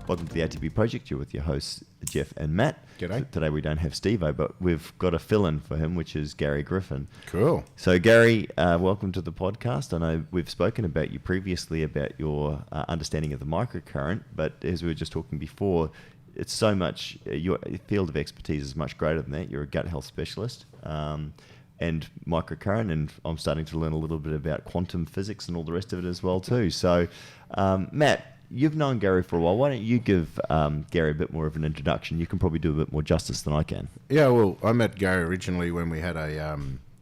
Welcome to the ATP Project. You're with your hosts, Jeff and Matt. G'day. Today we don't have Steve-O, but we've got a fill-in for him, which is Gary Griffin. Cool. So, Gary, welcome to the podcast. I know we've spoken about you previously about your understanding of the microcurrent, but as we were just talking before, it's so much, your field of expertise is much greater than that. You're a gut health specialist and microcurrent, and I'm starting to learn a little bit about quantum physics and all the rest of it as well too. So, Matt, you've known Gary for a while. Why don't you give Gary a bit more of an introduction? You can probably do a bit more justice than I can. Yeah, well, I met Gary originally when we had I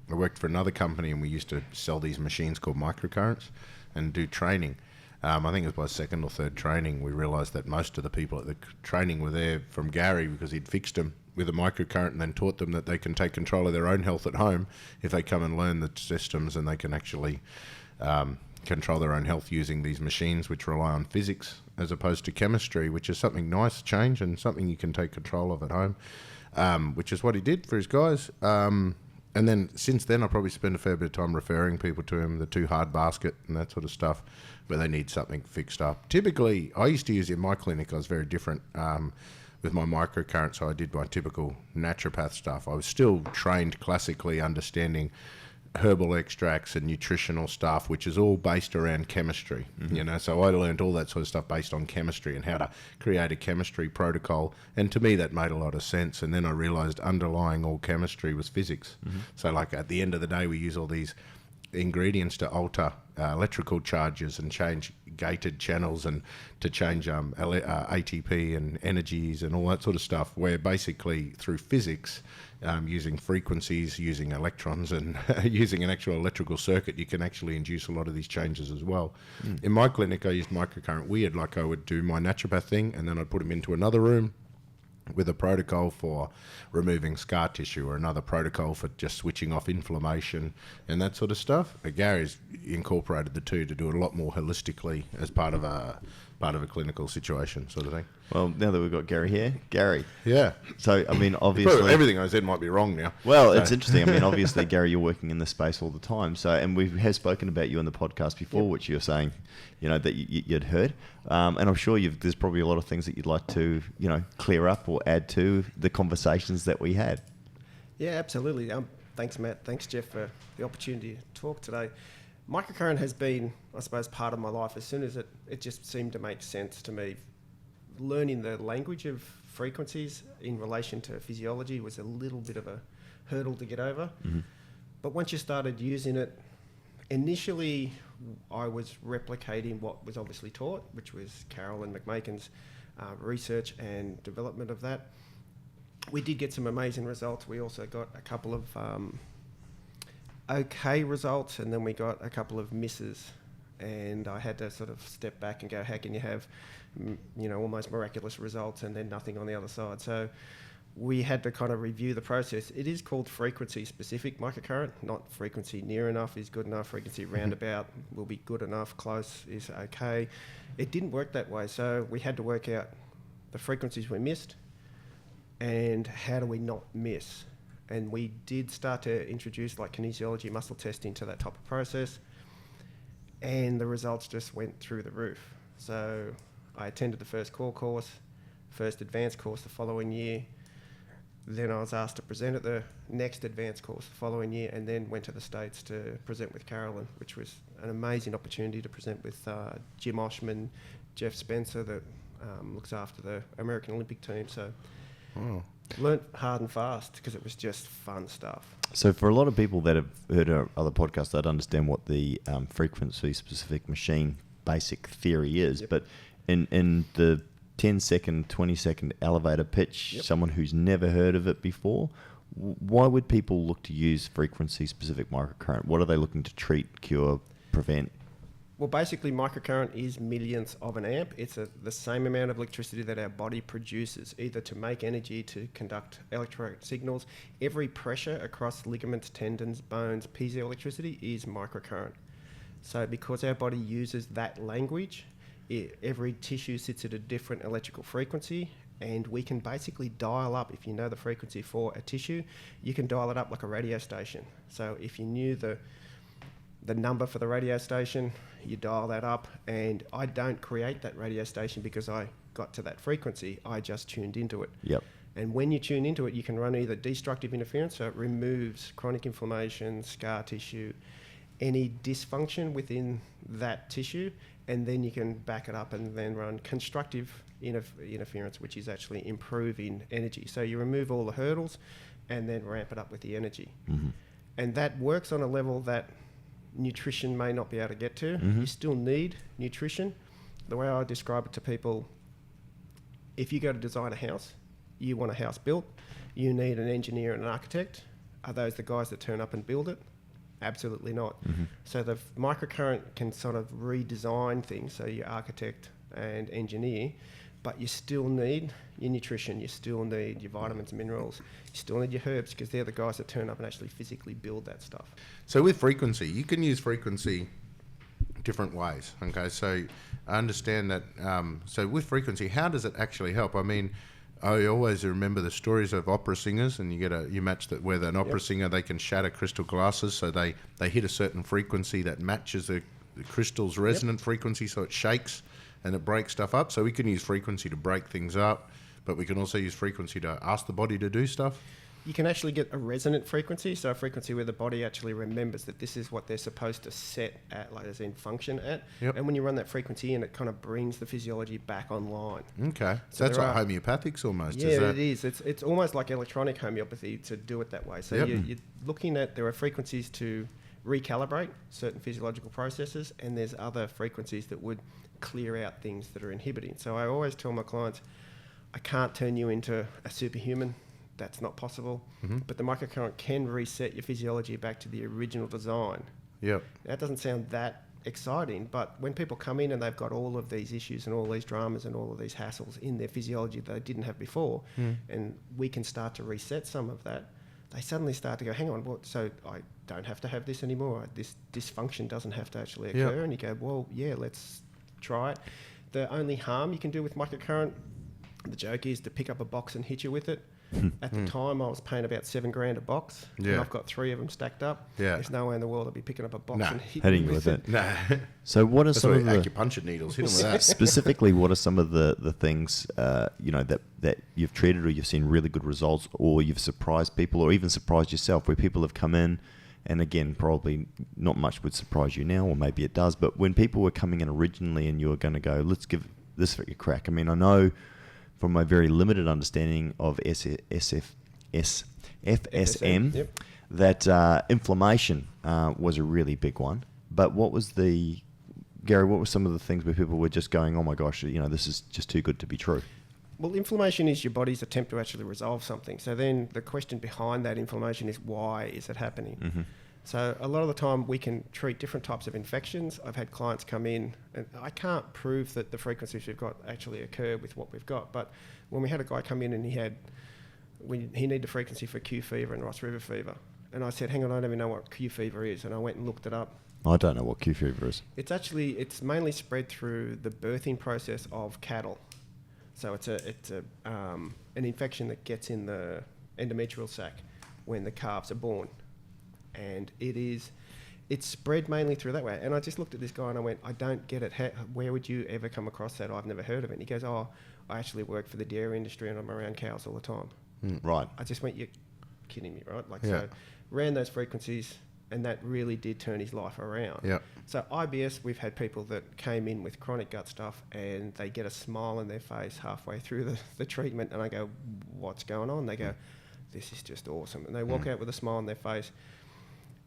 worked for another company and we used to sell these machines called microcurrents and do training. I think it was by second or third training, we realised that most of the people at the training were there from Gary because he'd fixed them with a microcurrent and then taught them that they can take control of their own health at home if they come and learn the systems, and they can actually control their own health using these machines which rely on physics as opposed to chemistry, which is something nice change and something you can take control of at home, which is what he did for his guys. And then since then, I probably spend a fair bit of time referring people to him, the too hard basket and that sort of stuff, where they need something fixed up. Typically, I used to use in my clinic, I was very different with my microcurrent, so I did my typical naturopath stuff. I was still trained classically, understanding herbal extracts and nutritional stuff, which is all based around chemistry, you know, so I learned all that sort of stuff based on chemistry and how to create a chemistry protocol, and to me that made a lot of sense. And then I realized underlying all chemistry was physics. So like at the end of the day, we use all these ingredients to alter electrical charges and change gated channels and to change ATP and energies and all that sort of stuff, where basically through physics, using frequencies, using electrons and using an actual electrical circuit, you can actually induce a lot of these changes as well. In my clinic, I used microcurrent weird, like I would do my naturopath thing and then I'd put them into another room with a protocol for removing scar tissue or another protocol for just switching off inflammation and that sort of stuff. Gary's incorporated the two to do it a lot more holistically as part of a clinical situation sort of thing. Well, now that we've got Gary here, Gary. Yeah. So, I mean, obviously... everything I said might be wrong now. Well, it's interesting. I mean, obviously, Gary, you're working in this space all the time. So, and we have spoken about you in the podcast before, which you're saying, you know, that you'd heard. And I'm sure there's probably a lot of things that you'd like to, you know, clear up or add to the conversations that we had. Yeah, absolutely. Thanks, Matt. Thanks, Jeff, for the opportunity to talk today. Microcurrent has been, I suppose, part of my life. As soon as it just seemed to make sense to me. Learning the language of frequencies in relation to physiology was a little bit of a hurdle to get over. But once you started using it, initially I was replicating what was obviously taught, which was Carol and McMakin's research and development of that. We did get some amazing results. We also got a couple of okay results, and then we got a couple of misses, and I had to sort of step back and go, how can you have, you know, almost miraculous results and then nothing on the other side? So we had to kind of review the process. It is called frequency specific microcurrent, not frequency near enough is good enough, frequency roundabout will be good enough, close is okay. It didn't work that way, so we had to work out the frequencies we missed and how do we not miss. And we did start to introduce like kinesiology, muscle testing to that type of process, and the results just went through the roof. So I attended the first core course, first advanced course the following year. Then I was asked to present at the next advanced course the following year, and then went to the States to present with Carolyn, which was an amazing opportunity to present with Jim Oshman, Jeff Spencer, that looks after the American Olympic team. So learnt hard and fast because it was just fun stuff. So for a lot of people that have heard our other podcasts, they'd understand what the frequency-specific machine basic theory is. Yep. But in the 10-second, 20-second elevator pitch, someone who's never heard of it before, why would people look to use frequency-specific microcurrent? What are they looking to treat, cure, prevent? Well, basically, microcurrent is millionths of an amp. It's the same amount of electricity that our body produces, either to make energy, to conduct electric signals. Every pressure across ligaments, tendons, bones, piezoelectricity is microcurrent. So because our body uses that language, every tissue sits at a different electrical frequency, and we can basically dial up, if you know the frequency for a tissue, you can dial it up like a radio station. So if you knew the the number for the radio station, you dial that up, and I don't create that radio station because I got to that frequency. I just tuned into it. Yep. And when you tune into it, you can run either destructive interference, so it removes chronic inflammation, scar tissue, any dysfunction within that tissue, and then you can back it up and then run constructive interference, which is actually improving energy. So you remove all the hurdles and then ramp it up with the energy. Mm-hmm. And that works on a level that nutrition may not be able to get to. Mm-hmm. You still need nutrition. The way I describe it to people, if you go to design a house, you want a house built, you need an engineer and an architect. Are those the guys that turn up and build it? Absolutely not. Mm-hmm. So the microcurrent can sort of redesign things, so you architect and engineer, but you still need your nutrition, you still need your vitamins and minerals, you still need your herbs, because they're the guys that turn up and actually physically build that stuff. So with frequency, you can use frequency different ways. Okay, so I understand that. So with frequency, how does it actually help? I mean, I always remember the stories of opera singers, and you match that with an opera singer, they can shatter crystal glasses, so they hit a certain frequency that matches the crystal's resonant frequency, so it shakes and it breaks stuff up. So we can use frequency to break things up, but we can also use frequency to ask the body to do stuff. You can actually get a resonant frequency, so a frequency where the body actually remembers that this is what they're supposed to set at, like as in function at. Yep. And when you run that frequency in, it kind of brings the physiology back online. Okay, So that's there like are- homeopathics almost. Yeah, is that? it is. It's almost like electronic homeopathy to do it that way. So Yep. you're looking at, there are frequencies to recalibrate certain physiological processes, and there's other frequencies that would clear out things that are inhibiting. So I always tell my clients, I can't turn you into a superhuman. That's not possible. Mm-hmm. But the microcurrent can reset your physiology back to the original design. Yep. That doesn't sound that exciting, but when people come in and they've got all of these issues and all these dramas and all of these hassles in their physiology that they didn't have before, and we can start to reset some of that, they suddenly start to go, hang on, what? So I don't have to have this anymore. This dysfunction doesn't have to actually occur. Yep. And you go, well, yeah, let's try it. The only harm you can do with microcurrent, the joke is to pick up a box and hit you with it. At the time, I was paying about $7,000 a box, and Yeah. I've got 3 of them stacked up. Yeah. There's no way in the world I'd be picking up a box No. and Hitting you with it. No. So what are That's some why of the acupuncture needles hit them with that. specifically? What are some of the things that you've treated or you've seen really good results, or you've surprised people, or even surprised yourself, where people have come in, and again, probably not much would surprise you now, or maybe it does, but when people were coming in originally and you were going to go, let's give this a crack. I mean, I know from my very limited understanding of FSM Yep. that inflammation was a really big one. But what was Gary, what were some of the things where people were just going, oh my gosh, this is just too good to be true? Well, inflammation is your body's attempt to actually resolve something. So then the question behind that inflammation is, why is it happening? Mm-hmm. So a lot of the time we can treat different types of infections. I've had clients come in, and I can't prove that the frequencies we've got actually occur with what we've got. But when we had a guy come in and he needed a frequency for Q fever and Ross River fever. And I said, hang on, I don't even know what Q fever is. And I went and looked it up. I don't know what Q fever is. It's mainly spread through the birthing process of cattle. So it's an infection that gets in the endometrial sac when the calves are born. And it's spread mainly through that way. And I just looked at this guy and I went, I don't get it. Where would you ever come across that? I've never heard of it. And he goes, oh, I actually work for the dairy industry and I'm around cows all the time. Right. I just went, you're kidding me, right? Yeah. So ran those frequencies, and that really did turn his life around. Yeah. So IBS, we've had people that came in with chronic gut stuff and they get a smile on their face halfway through the treatment, and I go, what's going on? They go, this is just awesome. And they walk out with a smile on their face,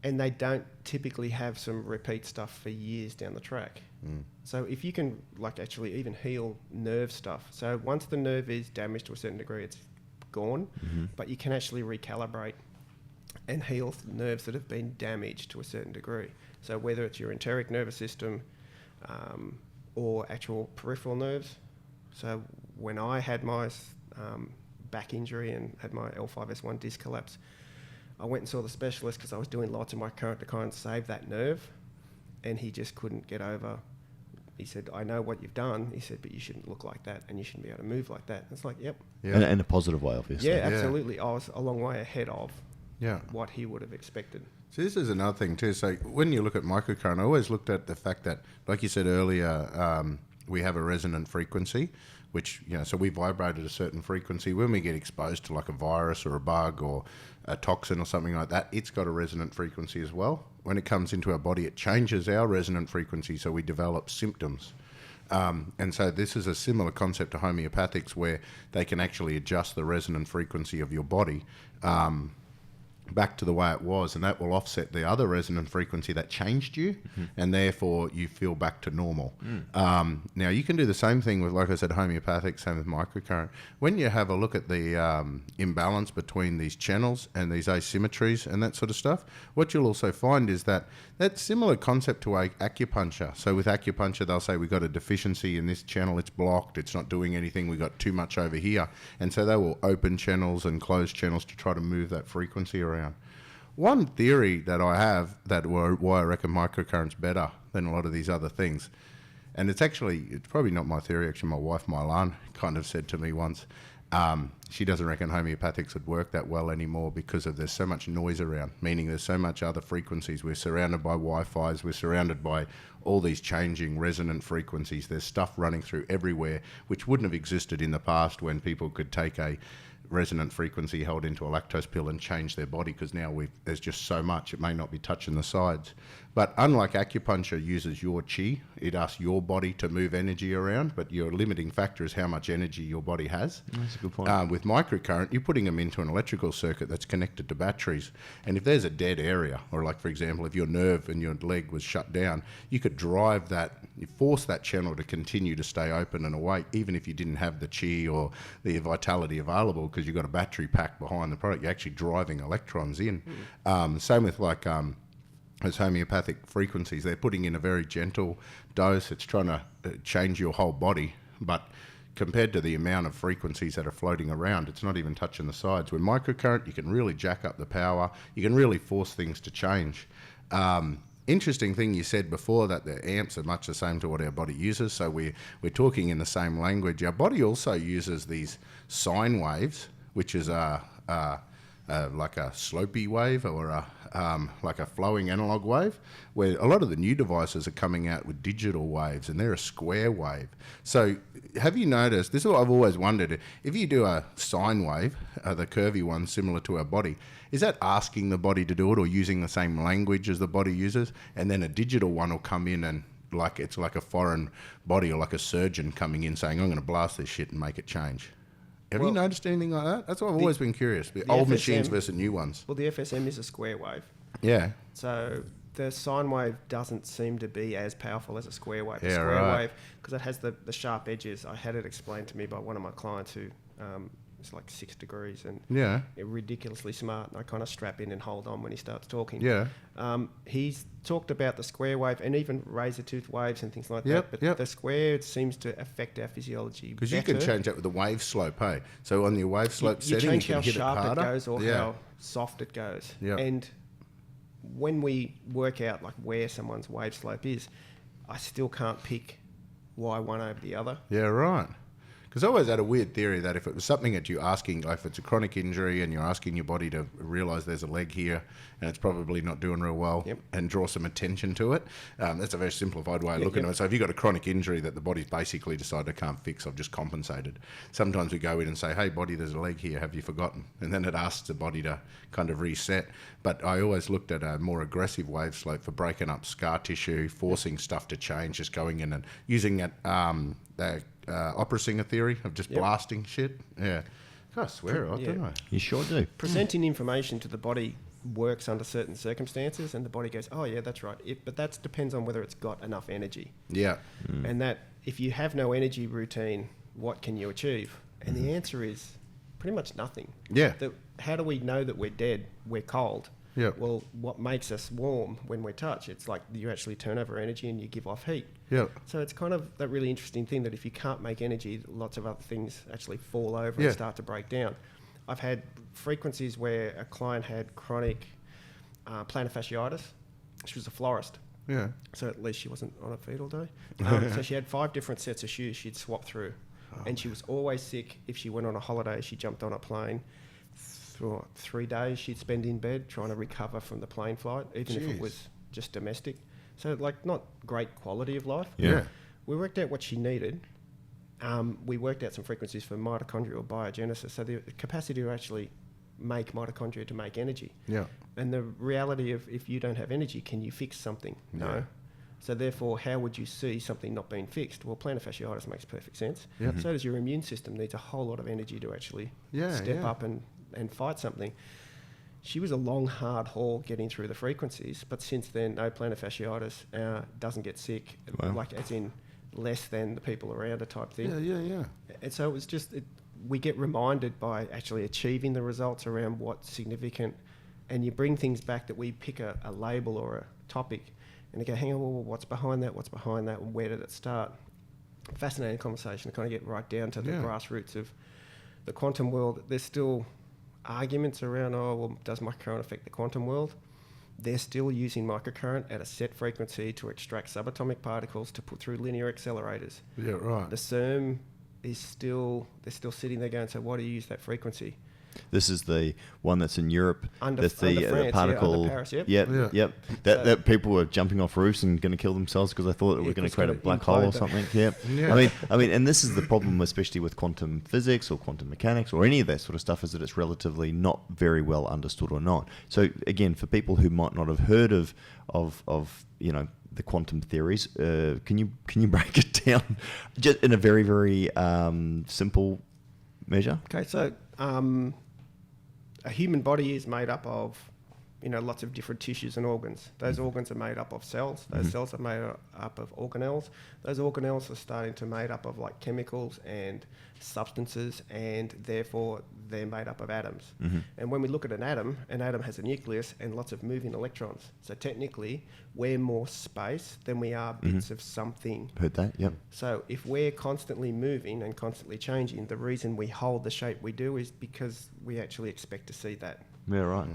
and they don't typically have some repeat stuff for years down the track. So if you can actually even heal nerve stuff. So once the nerve is damaged to a certain degree, it's gone, but you can actually recalibrate and heal nerves that have been damaged to a certain degree. So whether it's your enteric nervous system or actual peripheral nerves. So when I had my back injury and had my L5S1 disc collapse, I went and saw the specialist because I was doing lots of microcurrent to kind of save that nerve, and he just couldn't get over. He said, I know what you've done. He said, but you shouldn't look like that and you shouldn't be able to move like that. And it's like, yep. Yeah. In a positive way, obviously. Yeah, absolutely. I was a long way ahead of what he would have expected. So this is another thing too. So when you look at microcurrent, I always looked at the fact that, like you said earlier, we have a resonant frequency, which, so we vibrate at a certain frequency. When we get exposed to like a virus or a bug or a toxin or something like that, it's got a resonant frequency as well. When it comes into our body, it changes our resonant frequency, so we develop symptoms. And so this is a similar concept to homeopathics, where they can actually adjust the resonant frequency of your body back to the way it was, and that will offset the other resonant frequency that changed you, and therefore you feel back to normal. Now you can do the same thing with, like I said, homeopathic, same with microcurrent. When you have a look at the imbalance between these channels and these asymmetries and that sort of stuff, what you'll also find is that that's similar concept to acupuncture. So with acupuncture, they'll say we've got a deficiency in this channel, it's blocked, it's not doing anything, we've got too much over here. And so they will open channels and close channels to try to move that frequency around. One theory that I have why I reckon microcurrent's better than a lot of these other things, and it's probably not my theory, actually my wife Mylan kind of said to me once, she doesn't reckon homeopathics would work that well anymore because there's so much noise around, meaning there's so much other frequencies. We're surrounded by Wi-Fis, we're surrounded by all these changing resonant frequencies. There's stuff running through everywhere, which wouldn't have existed in the past when people could take a resonant frequency held into a lactose pill and change their body, because now there's just so much, it may not be touching the sides. But unlike acupuncture uses your chi, it asks your body to move energy around, but your limiting factor is how much energy your body has. That's a good point. With microcurrent, you're putting them into an electrical circuit that's connected to batteries. And if there's a dead area, or like, for example, if your nerve and your leg was shut down, you could drive that, you force that channel to continue to stay open and awake, even if you didn't have the chi or the vitality available, because you've got a battery pack behind the product. You're actually driving electrons in. Same with like those homeopathic frequencies. They're putting in a very gentle dose. It's trying to change your whole body, but compared to the amount of frequencies that are floating around, it's not even touching the sides. With microcurrent, you can really jack up the power. You can really force things to change. Interesting thing you said before, that the amps are much the same to what our body uses, so we're talking in the same language. Our body also uses these sine waves, which is like a slopey wave or like a flowing analog wave, where a lot of the new devices are coming out with digital waves, and they're a square wave. So have you noticed, this is what I've always wondered, if you do a sine wave, the curvy one similar to our body, is that asking the body to do it or using the same language as the body uses? And then a digital one will come in and it's like a foreign body, or like a surgeon coming in saying, I'm going to blast this shit and make it change. Have you noticed anything like that? That's what I've always been curious. The old FSM, machines versus new ones. Well, the FSM is a square wave. Yeah. So the sine wave doesn't seem to be as powerful as a square wave. Yeah, a square right. wave, because it has the sharp edges. I had it explained to me by one of my clients who it's like 6 degrees and ridiculously smart. And I kind of strap in and hold on when he starts talking. Yeah. He's talked about the square wave and even razor tooth waves and things like that. But the square seems to affect our physiology. Because you can change that with the wave slope, hey? So on your wave slope setting, you can hit it harder. You change how sharp it goes or how soft it goes. Yep. And when we work out like where someone's wave slope is, I still can't pick why one over the other. Yeah, right. Because I always had a weird theory that if it was something that you're asking, like if it's a chronic injury and you're asking your body to realise there's a leg here and it's probably not doing real well, and draw some attention to it, that's a very simplified way of looking at it. So if you've got a chronic injury that the body's basically decided I can't fix, I've just compensated. Sometimes we go in and say, hey, body, there's a leg here, have you forgotten? And then it asks the body to kind of reset. But I always looked at a more aggressive wave slope for breaking up scar tissue, forcing stuff to change, just going in and using that opera singer theory of just blasting shit. Yeah. I swear I don't know. You sure do. Presenting information to the body works under certain circumstances, and the body goes, oh, yeah, that's right. But that depends on whether it's got enough energy. Yeah. And that if you have no energy routine, what can you achieve? And the answer is pretty much nothing. Yeah. How do we know that we're dead? We're cold. Yeah. Well, what makes us warm when we touch? It's like you actually turn over energy and you give off heat. Yeah. So it's kind of that really interesting thing that if you can't make energy, lots of other things actually fall over and start to break down. I've had frequencies where a client had chronic plantar fasciitis. She was a florist. Yeah. So at least she wasn't on her feet all day. So she had 5 different sets of shoes she'd swap through. And she was always sick. If she went on a holiday, she jumped on a plane. for 3 days she'd spend in bed trying to recover from the plane flight, even if it was just domestic. So, like, not great quality of life. Yeah. We worked out what she needed. We worked out some frequencies for mitochondrial biogenesis, so the capacity to actually make mitochondria to make energy. Yeah. And the reality of, if you don't have energy, can you fix something? No. So therefore, how would you see something not being fixed? Well, plantar fasciitis makes perfect sense. Yep. So does your immune system. Needs a whole lot of energy to actually step up and fight something. She was a long, hard haul getting through the frequencies, but since then, no, plantar fasciitis, doesn't get sick, like as in less than the people around her type thing. Yeah. And so it was just, we get reminded by actually achieving the results around what's significant, and you bring things back that we pick a label or a topic, and you go, hang on, well, what's behind that, and where did it start? Fascinating conversation to kind of get right down to the grassroots of the quantum world. There's still arguments around, does microcurrent affect the quantum world? They're still using microcurrent at a set frequency to extract subatomic particles to put through linear accelerators. Yeah, right. The CERN is they're still sitting there going, so why do you use that frequency? This is the one that's in Europe. Under France, particle. Under Paris, Yep. That people were jumping off roofs and going to kill themselves because they thought it was going to create a black hole or something. Yep. Yeah. I mean, and this is the problem, especially with quantum physics or quantum mechanics or any of that sort of stuff, is that it's relatively not very well understood or not. So again, for people who might not have heard of the quantum theories, can you break it down just in a very, very simple measure? Okay, so a human body is made up of, lots of different tissues and organs. Those organs are made up of cells. Those cells are made up of organelles. Those organelles are starting to made up of like chemicals and substances, and therefore they're made up of atoms. And when we look at an atom has a nucleus and lots of moving electrons. So technically, we're more space than we are bits of something. Heard that, yep. So if we're constantly moving and constantly changing, the reason we hold the shape we do is because we actually expect to see that. Yeah, right.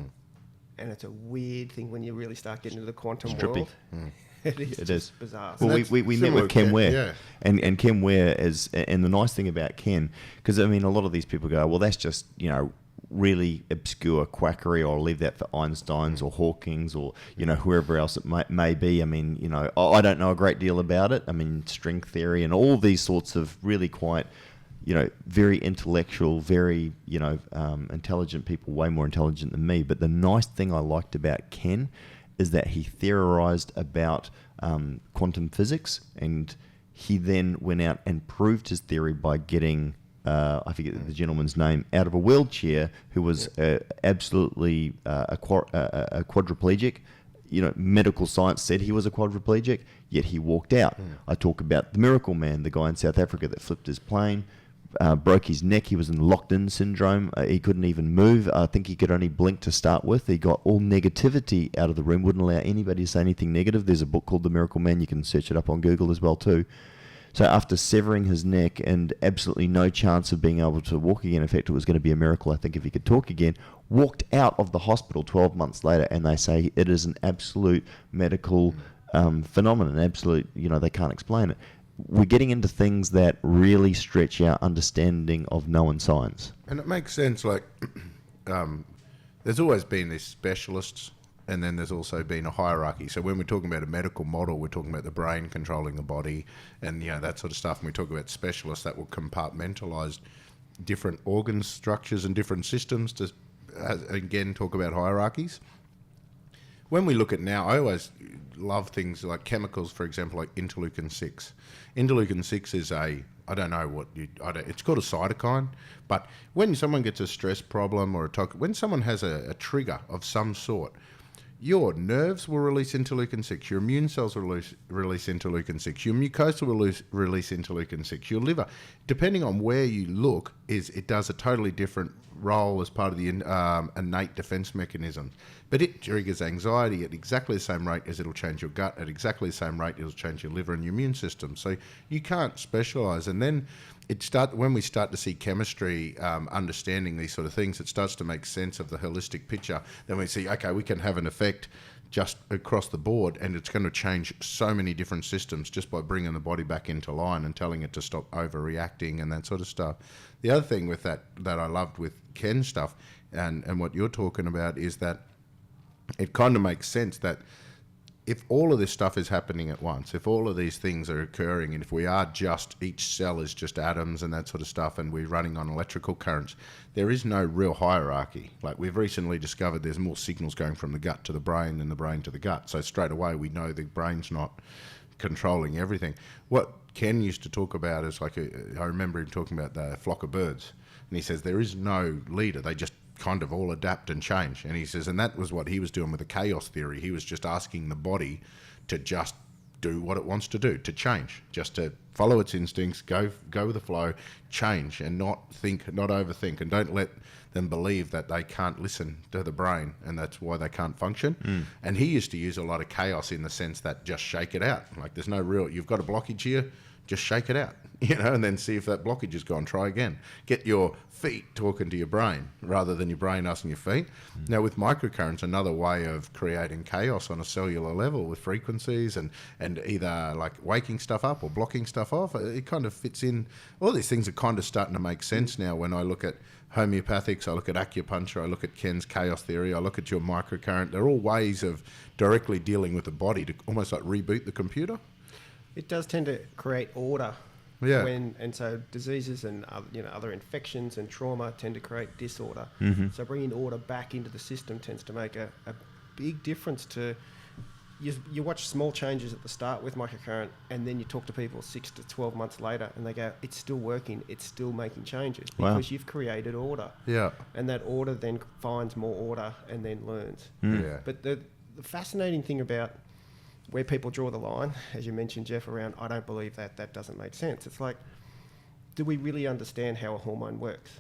And it's a weird thing when you really start getting into the quantum Trippy. world. It is bizarre. Well, we met with Ken Ware, yeah. and Ken Ware is, and the nice thing about Ken, because I mean, a lot of these people go, well, that's just really obscure quackery, or I'll leave that for Einstein's or Hawking's or whoever else it may be. I mean, I don't know a great deal about it. I mean, string theory and all these sorts of really quite very intellectual, very, intelligent people, way more intelligent than me. But the nice thing I liked about Ken is that he theorized about quantum physics, and he then went out and proved his theory by getting, I forget the gentleman's name, out of a wheelchair, who was absolutely a quadriplegic. Medical science said he was a quadriplegic, yet he walked out. I talk about the Miracle Man, the guy in South Africa that flipped his plane, broke his neck. He was in locked-in syndrome. He couldn't even move. I think he could only blink to start with. He got all negativity out of the room, wouldn't allow anybody to say anything negative. There's a book called The Miracle Man. You can search it up on Google as well too. So after severing his neck and absolutely no chance of being able to walk again, in fact, it was going to be a miracle, I think, if he could talk again, walked out of the hospital 12 months later, and they say it is an absolute medical phenomenon, absolute, they can't explain it. We're getting into things that really stretch our understanding of known science. And it makes sense, like, there's always been these specialists, and then there's also been a hierarchy. So when we're talking about a medical model, we're talking about the brain controlling the body and, that sort of stuff. And we talk about specialists that will compartmentalise different organ structures and different systems to, again, talk about hierarchies. When we look at now, I always love things like chemicals, for example, like interleukin-6. Interleukin-6 is it's called a cytokine, but when someone gets a stress problem or when someone has a trigger of some sort, your nerves will release interleukin-6, your immune cells will release interleukin-6, your mucosa will release interleukin-6, your liver, depending on where you look, it does a totally different role as part of the innate defense mechanism. But it triggers anxiety at exactly the same rate as it'll change your gut, at exactly the same rate it'll change your liver and your immune system. So you can't specialise. And then when we start to see chemistry understanding these sort of things, it starts to make sense of the holistic picture. Then we see, okay, we can have an effect just across the board, and it's going to change so many different systems just by bringing the body back into line and telling it to stop overreacting and that sort of stuff. The other thing with that I loved with Ken's stuff and what you're talking about is that it kind of makes sense that if all of this stuff is happening at once, if all of these things are occurring, and if we are just, each cell is just atoms and that sort of stuff, and we're running on electrical currents, there is no real hierarchy. Like, we've recently discovered there's more signals going from the gut to the brain than the brain to the gut. So straight away we know the brain's not controlling everything. What Ken used to talk about is I remember him talking about the flock of birds. And he says there is no leader. They just kind of all adapt and change. And he says, and that was what he was doing with the chaos theory. He was just asking the body to just do what it wants to do, to change, just to follow its instincts, go with the flow, change, and not think, not overthink, and don't let them believe that they can't listen to the brain and that's why they can't function. And he used to use a lot of chaos in the sense that just shake it out. Like, there's no real, you've got a blockage here, just shake it out, and then see if that blockage is gone. Try again. Get your feet talking to your brain rather than your brain asking your feet. Now, with microcurrents, another way of creating chaos on a cellular level with frequencies and either like waking stuff up or blocking stuff off, it kind of fits in. All these things are kind of starting to make sense now when I look at homeopathics, I look at acupuncture, I look at Ken's chaos theory, I look at your microcurrent. They're all ways of directly dealing with the body to almost like reboot the computer. It does tend to create order. Yeah. And so diseases and other infections and trauma tend to create disorder. So bringing order back into the system tends to make a big difference to... You watch small changes at the start with microcurrent, and then you talk to people 6 to 12 months later and they go, it's still working, it's still making changes because you've created order. Yeah. And that order then finds more order and then learns. Yeah. But the fascinating thing about where people draw the line, as you mentioned, Jeff, around, I don't believe that doesn't make sense. It's like, do we really understand how a hormone works?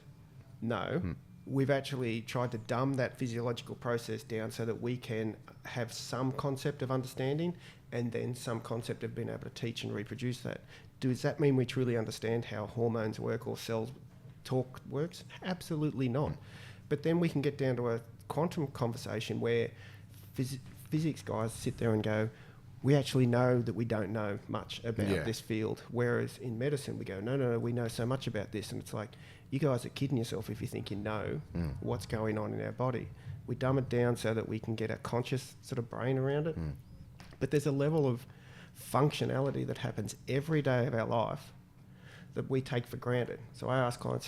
No. We've actually tried to dumb that physiological process down so that we can have some concept of understanding and then some concept of being able to teach and reproduce that. Does that mean we truly understand how hormones work or cells talk works? Absolutely not. But then we can get down to a quantum conversation where physics guys sit there and go, we actually know that we don't know much about this field. Whereas in medicine, we go, no, we know so much about this. And it's like, you guys are kidding yourself if you think you know what's going on in our body. We dumb it down so that we can get a conscious sort of brain around it. But there's a level of functionality that happens every day of our life that we take for granted. So I ask clients,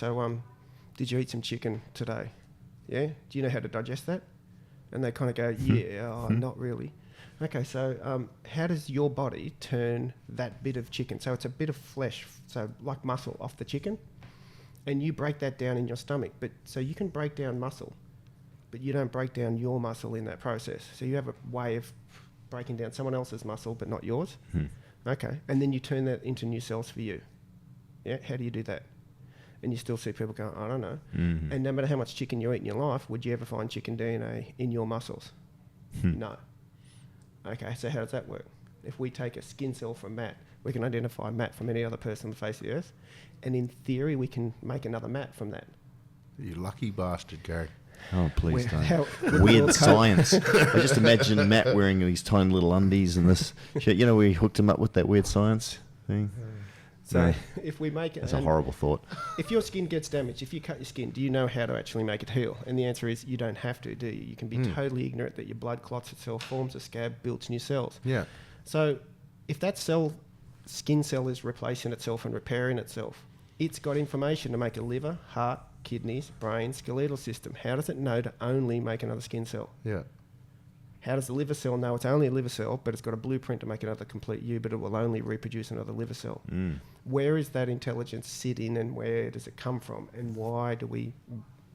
did you eat some chicken today? Yeah? Do you know how to digest that? And they kind of go, not really. Okay, so how does your body turn that bit of chicken? So it's a bit of flesh, so like muscle off the chicken, and you break that down in your stomach. But so you can break down muscle, but you don't break down your muscle in that process. So you have a way of breaking down someone else's muscle, but not yours. Okay, and then you turn that into new cells for you. Yeah, how do you do that? And you still see people go, I don't know. And no matter how much chicken you eat in your life, would you ever find chicken DNA in your muscles? No. Okay, so how does that work? If we take a skin cell from Matt, we can identify Matt from any other person on the face of the earth. And in theory, we can make another Matt from that. You lucky bastard, Gary. Oh, please don't. Weird science. I just imagine Matt wearing these tiny little undies and this shit. You know, we hooked him up with that weird science thing. So if we make it... That's a horrible thought. If your skin gets damaged, if you cut your skin, do you know how to actually make it heal? And the answer is you don't have to, do you? You can be totally ignorant that your blood clots itself, forms a scab, builds new cells. Yeah. So if that skin cell is replacing itself and repairing itself, it's got information to make a liver, heart, kidneys, brain, skeletal system. How does it know to only make another skin cell? Yeah. How does the liver cell know it's only a liver cell, but it's got a blueprint to make another complete you, but it will only reproduce another liver cell? Where is that intelligence sitting and where does it come from? And why do we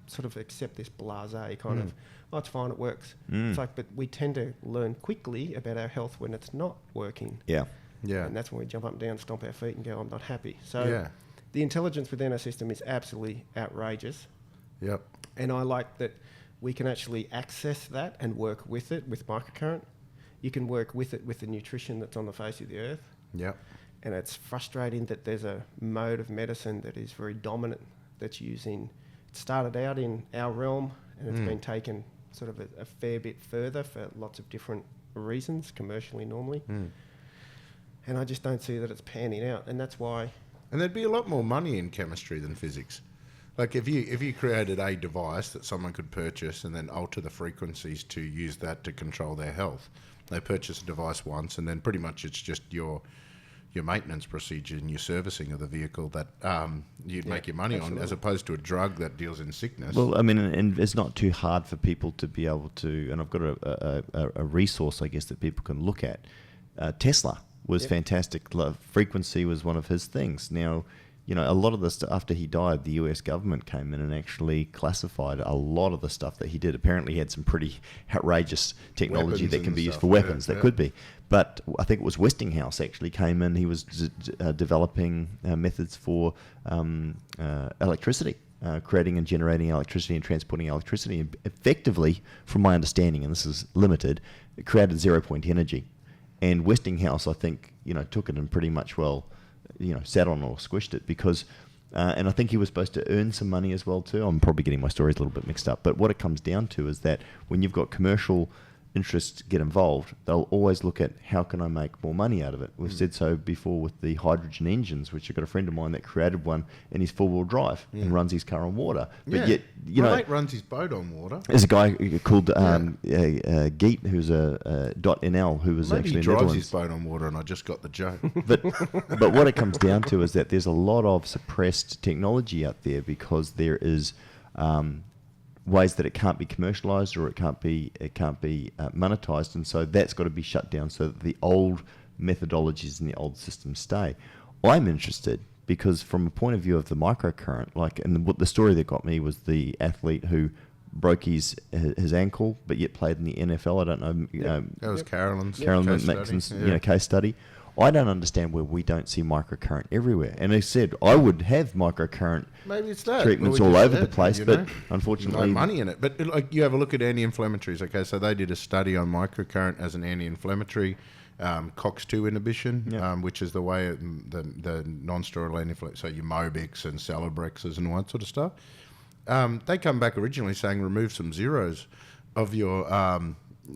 sort of accept this blasé kind of, oh, it's fine, it works. It's like, but we tend to learn quickly about our health when it's not working. Yeah. And that's when we jump up and down, stomp our feet and go, I'm not happy. So the intelligence within our system is absolutely outrageous. Yep. And I like that we can actually access that and work with it with microcurrent. You can work with it with the nutrition that's on the face of the earth. Yep. And it's frustrating that there's a mode of medicine that is very dominant, that's using... It started out in our realm and it's been taken sort of a fair bit further for lots of different reasons, commercially normally. And I just don't see that it's panning out. And that's why... And there'd be a lot more money in chemistry than physics. Like if you created a device that someone could purchase and then alter the frequencies to use that to control their health, they purchase a device once, and then pretty much it's just your maintenance procedure and your servicing of the vehicle that you'd make your money on, as opposed to a drug that deals in sickness. Well, I mean, and it's not too hard for people to be able to, and I've got a resource, I guess, that people can look at. Tesla was fantastic. Frequency was one of his things. Now, you know, a lot of the stuff, after he died, the US government came in and actually classified a lot of the stuff that he did. Apparently he had some pretty outrageous technology that can be used for weapons. That could be. But I think it was Westinghouse actually came in. He was developing methods for electricity, creating and generating electricity and transporting electricity. And effectively, from my understanding, and this is limited, it created zero-point energy. And Westinghouse, I think, you know, took it and pretty much, well, you know, sat on or squished it because, and I think he was supposed to earn some money as well too. I'm probably getting my stories a little bit mixed up, but what it comes down to is that when you've got commercial interests get involved, they'll always look at how can I make more money out of it. We've said so before with the hydrogen engines, which I've got a friend of mine that created one, and he's four-wheel drive and runs his car on water. But yet, you know, my mate runs his boat on water. There's a guy called Geet, who's a .nl, who was Maybe actually he in drives Netherlands. his boat on water, and I just got the joke. But what it comes down to is that there's a lot of suppressed technology out there because there is ways that it can't be commercialized or it can't be monetized, and so that's got to be shut down so that the old methodologies and the old systems stay. I'm interested because from a point of view of the microcurrent, like, and what the story that got me was the athlete who broke his ankle but yet played in the NFL. I don't know. That was Carolyn Maxon's case study. I don't understand where we don't see microcurrent everywhere. And they said I would have microcurrent treatments all over the place, but unfortunately, no money in it. But like, you have a look at anti-inflammatories. Okay, so they did a study on microcurrent as an anti-inflammatory, COX-2 inhibition, which is the way the non-steroidal anti-inflammatory, so your Mobix and Celebrexes and all that sort of stuff. They come back originally saying remove some zeros of your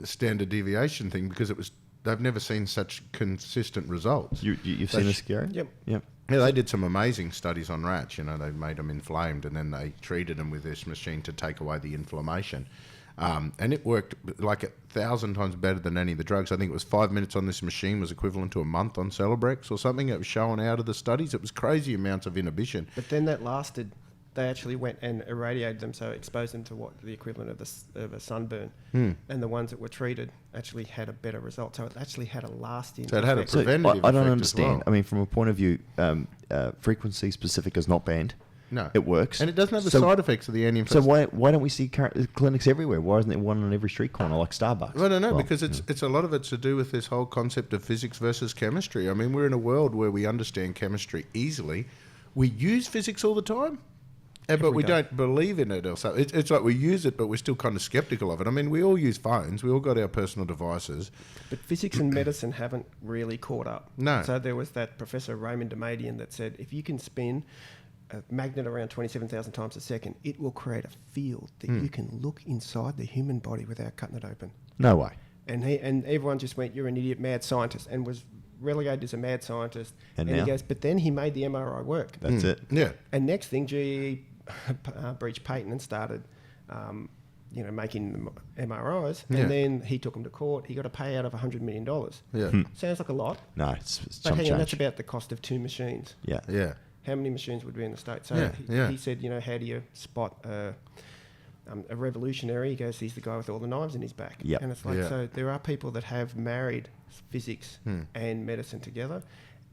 standard deviation thing because it was. They've never seen such consistent results. You've seen this, Gary? Yep. Yeah, they did some amazing studies on rats. You know, they made them inflamed and then they treated them with this machine to take away the inflammation. And it worked like 1,000 times better than any of the drugs. I think it was 5 minutes on this machine was equivalent to a month on Celebrex or something. It was shown out of the studies. It was crazy amounts of inhibition. But then that lasted. They actually went and irradiated them, so exposed them to what the equivalent of a sunburn. And the ones that were treated actually had a better result. So it actually had a lasting. So it had a effect. preventative I don't effect understand. as well. I mean, from a point of view, frequency specific is not banned. No, it works, and it doesn't have the side effects of the anti-inflammatory. So why don't we see clinics everywhere? Why isn't there one on every street corner like Starbucks? I don't know, because it's a lot of it's to do with this whole concept of physics versus chemistry. I mean, we're in a world where we understand chemistry easily. We use physics all the time. But we don't believe in it or so. It's like we use it, but we're still kind of skeptical of it. I mean, we all use phones. We all got our personal devices. But physics and medicine haven't really caught up. No. So there was that Professor Raymond Damadian that said, if you can spin a magnet around 27,000 times a second, it will create a field that you can look inside the human body without cutting it open. No way. And everyone just went, you're an idiot, mad scientist, and was relegated as a mad scientist. And he now? goes, but then he made the MRI work. That's it. Yeah. And next thing, GE breached patent and started, making MRIs. And then he took them to court. He got a payout of $100 million. Yeah. Sounds like a lot. No, it's But hang on, change. that's about the cost of 2 machines. Yeah. Yeah. How many machines would be in the States? So he said, how do you spot a revolutionary? He goes, he's the guy with all the knives in his back. Yep. And it's like, so there are people that have married physics and medicine together.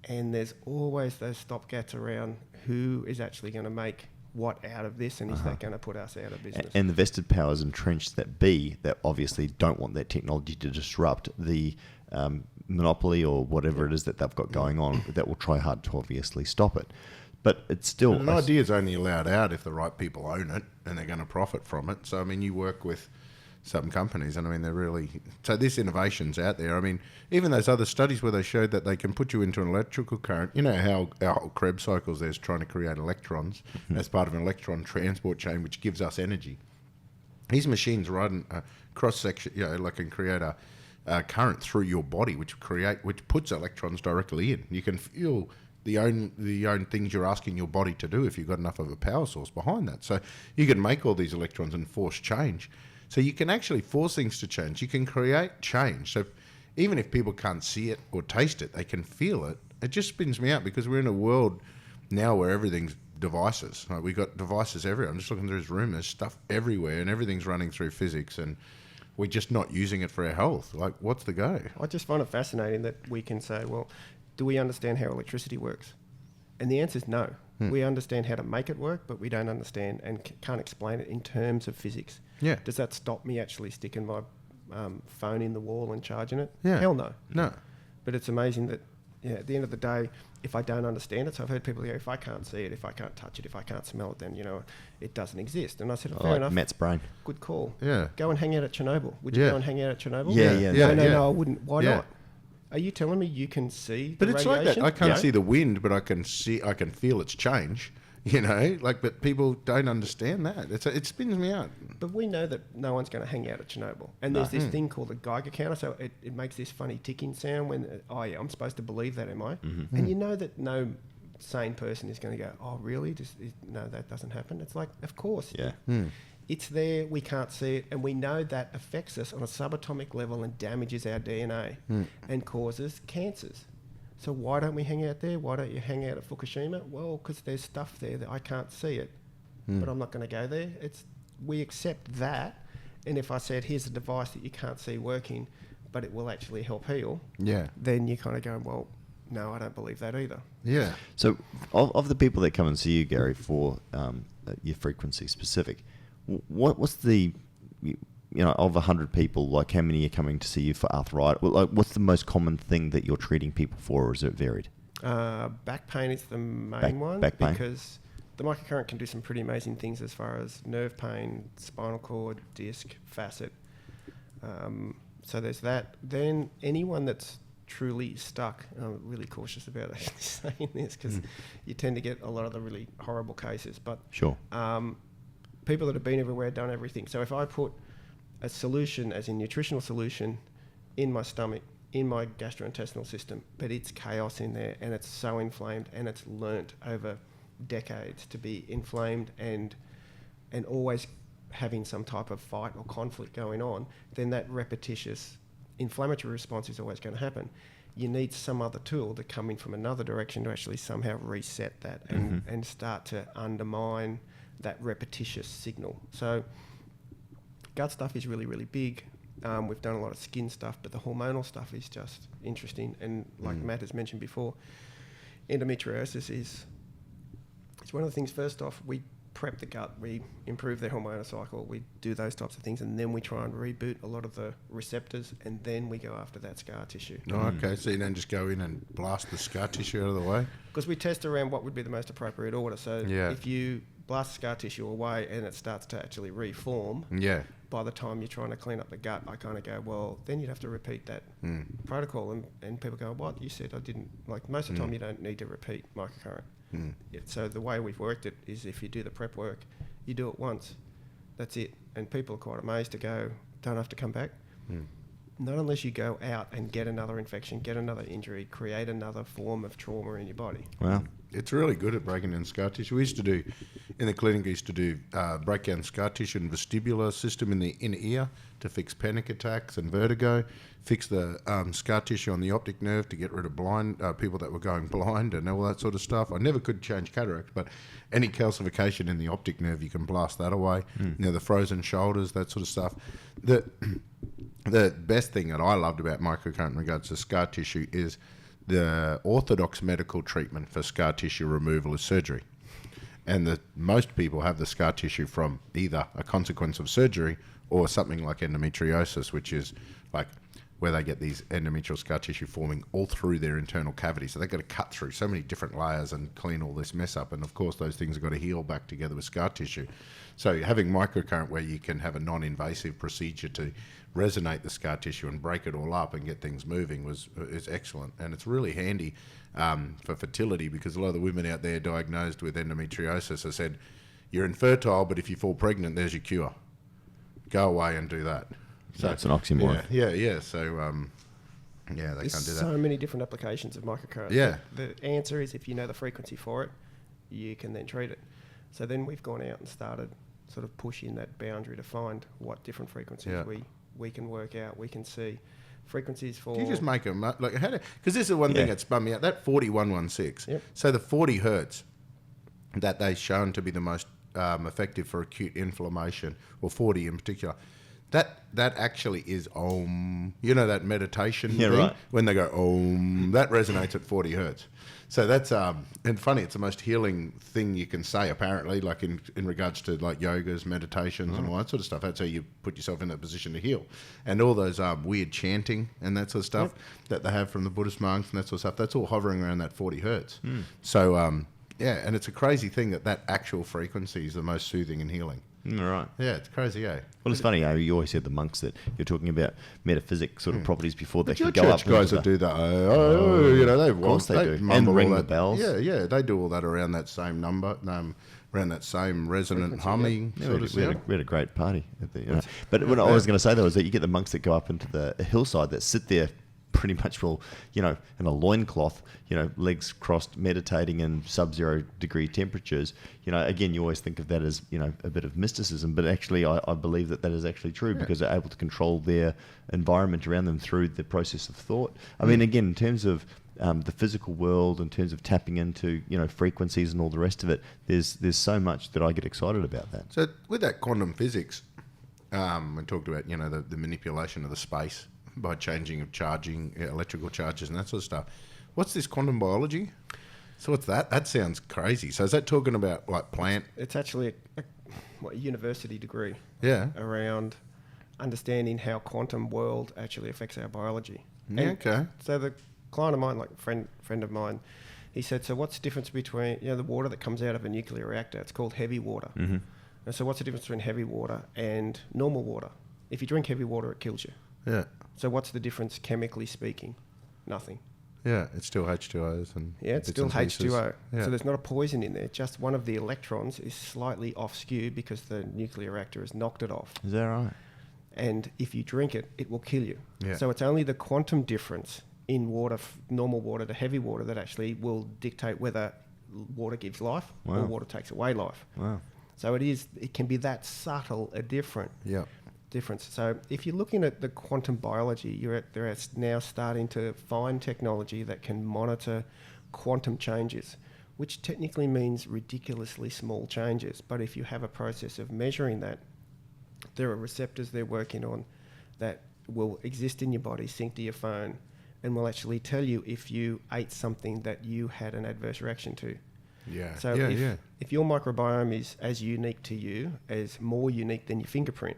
And there's always those stopgaps around who is actually going to make what out of this, and is that going to put us out of business? And the vested powers entrenched that obviously don't want that technology to disrupt the monopoly or whatever it is that they've got going on, that will try hard to obviously stop it. But it's still... An idea is only allowed out if the right people own it and they're going to profit from it. So, I mean, you work with some companies, and I mean, they're really... So this innovation's out there. I mean, even those other studies where they showed that they can put you into an electrical current, you know how our whole Krebs cycles there's trying to create electrons as part of an electron transport chain, which gives us energy. These machines run a cross-section, can create a current through your body, which puts electrons directly in. You can feel the own things you're asking your body to do if you've got enough of a power source behind that. So you can make all these electrons and force change. So you can actually force things to change. You can create change. So even if people can't see it or taste it, they can feel it. It just spins me out because we're in a world now where everything's devices. Like we've got devices everywhere. I'm just looking through this room. There's stuff everywhere and everything's running through physics and we're just not using it for our health. Like, what's the go? I just find it fascinating that we can say, well, do we understand how electricity works? And the answer is no. We understand how to make it work, but we don't understand and can't explain it in terms of physics. Yeah. Does that stop me actually sticking my phone in the wall and charging it? Yeah. Hell no. No. But it's amazing that at the end of the day, if I don't understand it, so I've heard people go, if I can't see it, if I can't touch it, if I can't smell it, then, it doesn't exist. And I said, fair enough. Matt's brain. Good call. Yeah. Go and hang out at Chernobyl. Would you go and hang out at Chernobyl? Yeah. No, I wouldn't. Why not? Are you telling me you can see But the it's radiation? like that. I can't see the wind, but I can feel its change. But people don't understand that. It spins me out. But we know that no one's going to hang out at Chernobyl. And there's this thing called the Geiger counter, so it makes this funny ticking sound when, I'm supposed to believe that, am I? Mm-hmm. And you know that no sane person is going to go, oh, really? No, that doesn't happen. It's like, of course. Yeah. It's there, we can't see it, and we know that affects us on a subatomic level and damages our DNA and causes cancers. So why don't we hang out there? Why don't you hang out at Fukushima? Well, because there's stuff there that I can't see it, but I'm not going to go there. We accept that, and if I said, here's a device that you can't see working, but it will actually help heal, then you kind of go, well, no, I don't believe that either. Yeah. So of the people that come and see you, Gary, for your frequency specific, what's the, of 100 people, like how many are coming to see you for arthritis? Like, what's the most common thing that you're treating people for, or is it varied? Back pain is the main one. Back pain. Because the microcurrent can do some pretty amazing things as far as nerve pain, spinal cord, disc, facet. So there's that. Then anyone that's truly stuck, and I'm really cautious about actually saying this because you tend to get a lot of the really horrible cases. But Sure. People that have been everywhere, done everything. So if I put a solution, as in nutritional solution, in my stomach, in my gastrointestinal system, but it's chaos in there and it's so inflamed and it's learnt over decades to be inflamed and always having some type of fight or conflict going on, then that repetitious inflammatory response is always going to happen. You need some other tool to come in from another direction to actually somehow reset that and start to undermine that repetitious signal. So gut stuff is really, really big. We've done a lot of skin stuff, but the hormonal stuff is just interesting. And like Matt has mentioned before, endometriosis it's one of the things. First off, we prep the gut, we improve their hormonal cycle, we do those types of things, and then we try and reboot a lot of the receptors, and then we go after that scar tissue. Oh, okay, so you don't just go in and blast the scar tissue out of the way? Because we test around what would be the most appropriate order. So if you blast scar tissue away and it starts to actually reform, by the time you're trying to clean up the gut, I kind of go, well, then you'd have to repeat that protocol. And people go, what? You said I didn't. Like, most of the time you don't need to repeat microcurrent. So the way we've worked it is if you do the prep work, you do it once. That's it. And people are quite amazed to go, don't have to come back. Not unless you go out and get another infection, get another injury, create another form of trauma in your body. Wow. It's really good at breaking down scar tissue. We used to do, in the clinic, we used to do break down scar tissue and vestibular system in the inner ear to fix panic attacks and vertigo, fix the scar tissue on the optic nerve to get rid of blind people that were going blind and all that sort of stuff. I never could change cataract, but any calcification in the optic nerve, you can blast that away. The frozen shoulders, that sort of stuff. The best thing that I loved about microcurrent in regards to scar tissue is the orthodox medical treatment for scar tissue removal is surgery. And most people have the scar tissue from either a consequence of surgery or something like endometriosis, which is like where they get these endometrial scar tissue forming all through their internal cavity. So they've got to cut through so many different layers and clean all this mess up. And of course, those things have got to heal back together with scar tissue. So having microcurrent where you can have a non-invasive procedure to resonate the scar tissue and break it all up and get things moving is excellent. And it's really handy for fertility, because a lot of the women out there diagnosed with endometriosis have said, you're infertile, but if you fall pregnant, there's your cure. Go away and do that. So it's an oxymoron. Yeah. So Yeah, they There's can't do that. so many different applications of microcurrent. Yeah. The answer is if you know the frequency for it, you can then treat it. So then we've gone out and started sort of pushing that boundary to find what different frequencies we can work out. We can see frequencies for... Do you just make them like how? Because this is one thing that spun me out. That 4116. Yep. So the 40 hertz that they've shown to be the most effective for acute inflammation, or 40 in particular. That actually is Om. You know that meditation thing? Right. When they go Om, that resonates at 40 hertz. So that's and funny. It's the most healing thing you can say. Apparently, like in regards to like yogas, meditations, and all that sort of stuff. That's how you put yourself in a position to heal. And all those weird chanting and that sort of stuff that they have from the Buddhist monks and that sort of stuff. That's all hovering around that 40 hertz. So yeah, and it's a crazy thing that actual frequency is the most soothing and healing. Right. Yeah, it's crazy, eh? Well, it's funny, you always heard the monks that you're talking about metaphysic sort of properties before they But your could go up. church guys that do that, you know, of course they do. And ring the bells. Yeah, they do all that around that same number, around that same resonant humming. Yeah, sort of we had a great party. But what I was going to say, though, is that you get the monks that go up into the hillside that sit there pretty much all, in a loincloth, legs crossed, meditating in sub-zero degree temperatures. Again, you always think of that as, a bit of mysticism, but actually I believe that is actually true because they're able to control their environment around them through the process of thought. I mean, again, in terms of the physical world, in terms of tapping into, frequencies and all the rest of it, there's so much that I get excited about that. So with that quantum physics, we talked about, the manipulation of the space by changing of charging, electrical charges and that sort of stuff. What's this quantum biology? So what's that? That sounds crazy. So is that talking about like plant? It's actually a university degree around understanding how quantum world actually affects our biology. Yeah, okay. So the client of mine, like friend of mine, he said, so what's the difference between the water that comes out of a nuclear reactor? It's called heavy water. Mm-hmm. And so what's the difference between heavy water and normal water? If you drink heavy water, it kills you. Yeah. So what's the difference chemically speaking? Nothing. Yeah, it's still H2Os and it's still H2O. Yeah. So there's not a poison in there. Just one of the electrons is slightly off skew because the nuclear reactor has knocked it off. Is that right? And if you drink it, it will kill you. Yeah. So it's only the quantum difference in water, normal water to heavy water, that actually will dictate whether water gives life or water takes away life. Wow. So it can be that subtle a difference. So if you're looking at the quantum biology, they're now starting to find technology that can monitor quantum changes, which technically means ridiculously small changes. But if you have a process of measuring that, there are receptors they're working on that will exist in your body, sync to your phone, and will actually tell you if you ate something that you had an adverse reaction to. Yeah. So if your microbiome is as unique to you, as more unique than your fingerprint,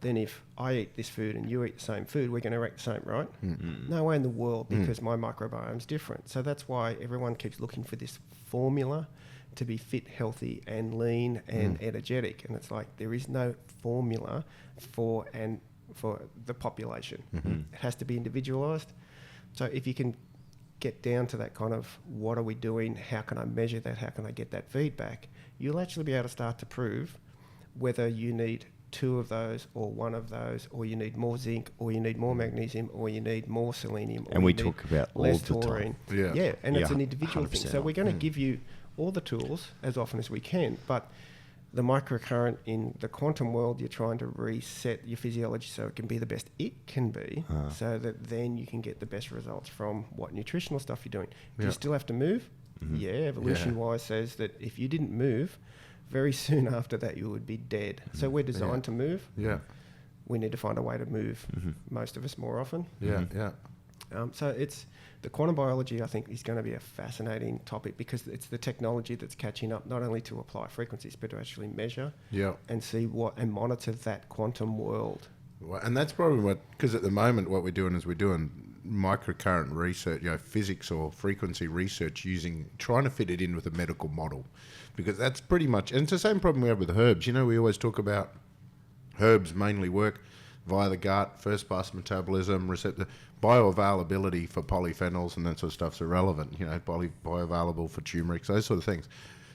then if I eat this food and you eat the same food, we're going to react the same, right? Mm-hmm. No way in the world, because my microbiome's different. So that's why everyone keeps looking for this formula to be fit, healthy and lean and energetic. And it's like there is no formula for the population. Mm-hmm. It has to be individualised. So if you can get down to that kind of what are we doing, how can I measure that, how can I get that feedback, you'll actually be able to start to prove whether you need 2 of those or 1 of those, or you need more zinc, or you need more magnesium, or you need more selenium, or and we talk about all less the taurine. time. And it's an individual thing. So we're going to Mm. give you all the tools as often as we can, but the microcurrent in the quantum world, you're trying to reset your physiology so it can be the best it can be, so that then you can get the best results from what nutritional stuff you're doing. Do you still have to move? Mm-hmm. Yeah, evolution-wise says that if you didn't move, very soon after that you would be dead. Mm-hmm. So we're designed to move. Yeah. We need to find a way to move, most of us more often. So it's the quantum biology, I think, is going to be a fascinating topic because it's the technology that's catching up, not only to apply frequencies, but to actually measure and see and monitor that quantum world. Well, and that's probably because at the moment what we're doing is we're doing microcurrent research, physics or frequency research trying to fit it in with a medical model, because that's pretty much, and it's the same problem we have with herbs. We always talk about herbs mainly work via the gut, first pass metabolism, receptor, bioavailability for polyphenols and that sort of stuff's irrelevant, bioavailable for turmeric, those sort of things.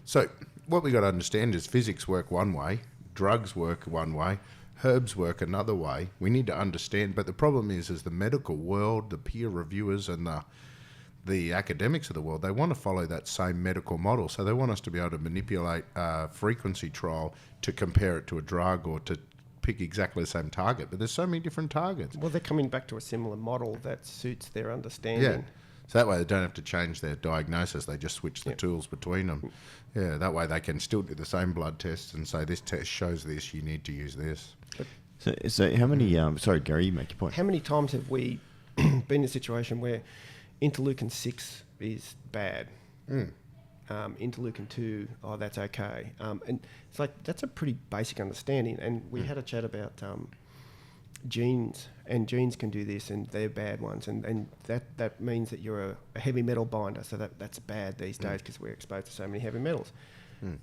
So what we got to understand is physics work one way, drugs work one way, Herbs work another way. We need to understand, but the problem is the medical world, the peer reviewers and the academics of the world, they want to follow that same medical model. So they want us to be able to manipulate a frequency trial to compare it to a drug or to pick exactly the same target. But there's so many different targets. Well, they're coming back to a similar model that suits their understanding. Yeah. So that way they don't have to change their diagnosis. They just switch the tools between them. Yeah, that way they can still do the same blood tests and say, this test shows this, you need to use this. So how many, sorry, Gary, you make your point. How many times have we been in a situation where interleukin-6 is bad? Interleukin-2, that's okay. And it's like, that's a pretty basic understanding. And we had a chat about genes, and genes can do this, and they're bad ones. And that means that you're a heavy metal binder, so that's bad these days because we're exposed to so many heavy metals.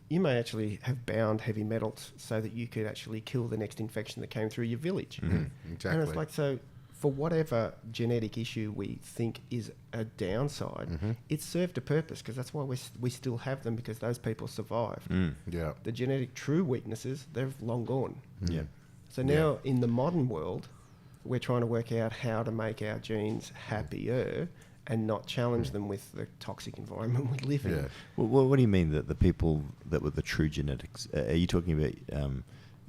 You may actually have bound heavy metals so that you could actually kill the next infection that came through your village. Exactly. And it's like, so for whatever genetic issue we think is a downside, it served a purpose, because that's why we still have them, because those people survived. Yeah. The genetic true weaknesses, they've long gone. Yeah. So now in the modern world, we're trying to work out how to make our genes happier and not challenge them with the toxic environment we live in. Yeah. Well, what do you mean that the people that were the true genetics? Are you talking about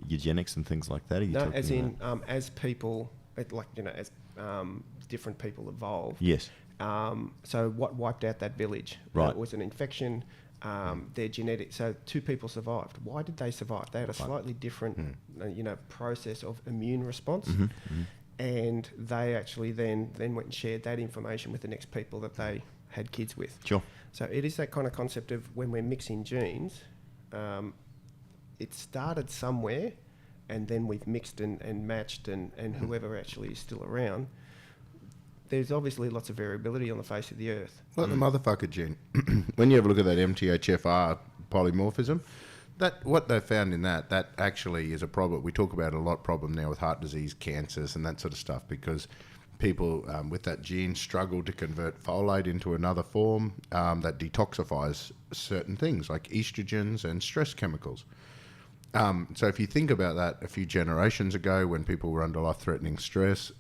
eugenics and things like that? Are you No, talking as in as people, as different people evolved. Yes. So what wiped out that village? Right. It was an infection. Their genetic. So two people survived. Why did they survive? They had a slightly different, process of immune response. And they actually then went and shared that information with the next people that they had kids with. Sure. So it is that kind of concept of when we're mixing genes, it started somewhere, and then we've mixed and matched, and whoever actually is still around. There's obviously lots of variability on the face of the earth. Like the motherfucker gene. When you have a look at that MTHFR polymorphism, what they found in that actually is a problem. We talk about a lot problem now with heart disease, cancers, and that sort of stuff, because people with that gene struggle to convert folate into another form that detoxifies certain things like estrogens and stress chemicals. So if you think about that a few generations ago, when people were under life-threatening stress,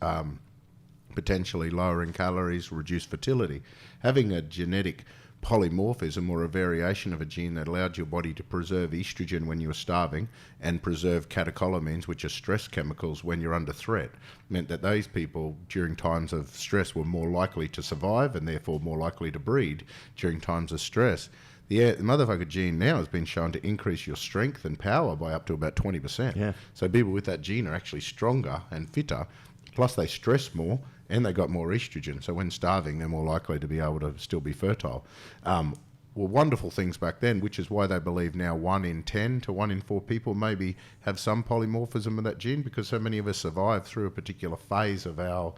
potentially lowering calories, reduce fertility, having a genetic polymorphism or a variation of a gene that allowed your body to preserve estrogen when you were starving and preserve catecholamines, which are stress chemicals, when you're under threat, meant that those people during times of stress were more likely to survive and therefore more likely to breed during times of stress. The motherfucker gene now has been shown to increase your strength and power by up to about 20%. Yeah. So people with that gene are actually stronger and fitter, plus they stress more, and they got more estrogen. So when starving, they're more likely to be able to still be fertile. Were wonderful things back then, which is why they believe now 1 in 10 to 1 in 4 people maybe have some polymorphism of that gene, because so many of us survived through a particular phase of our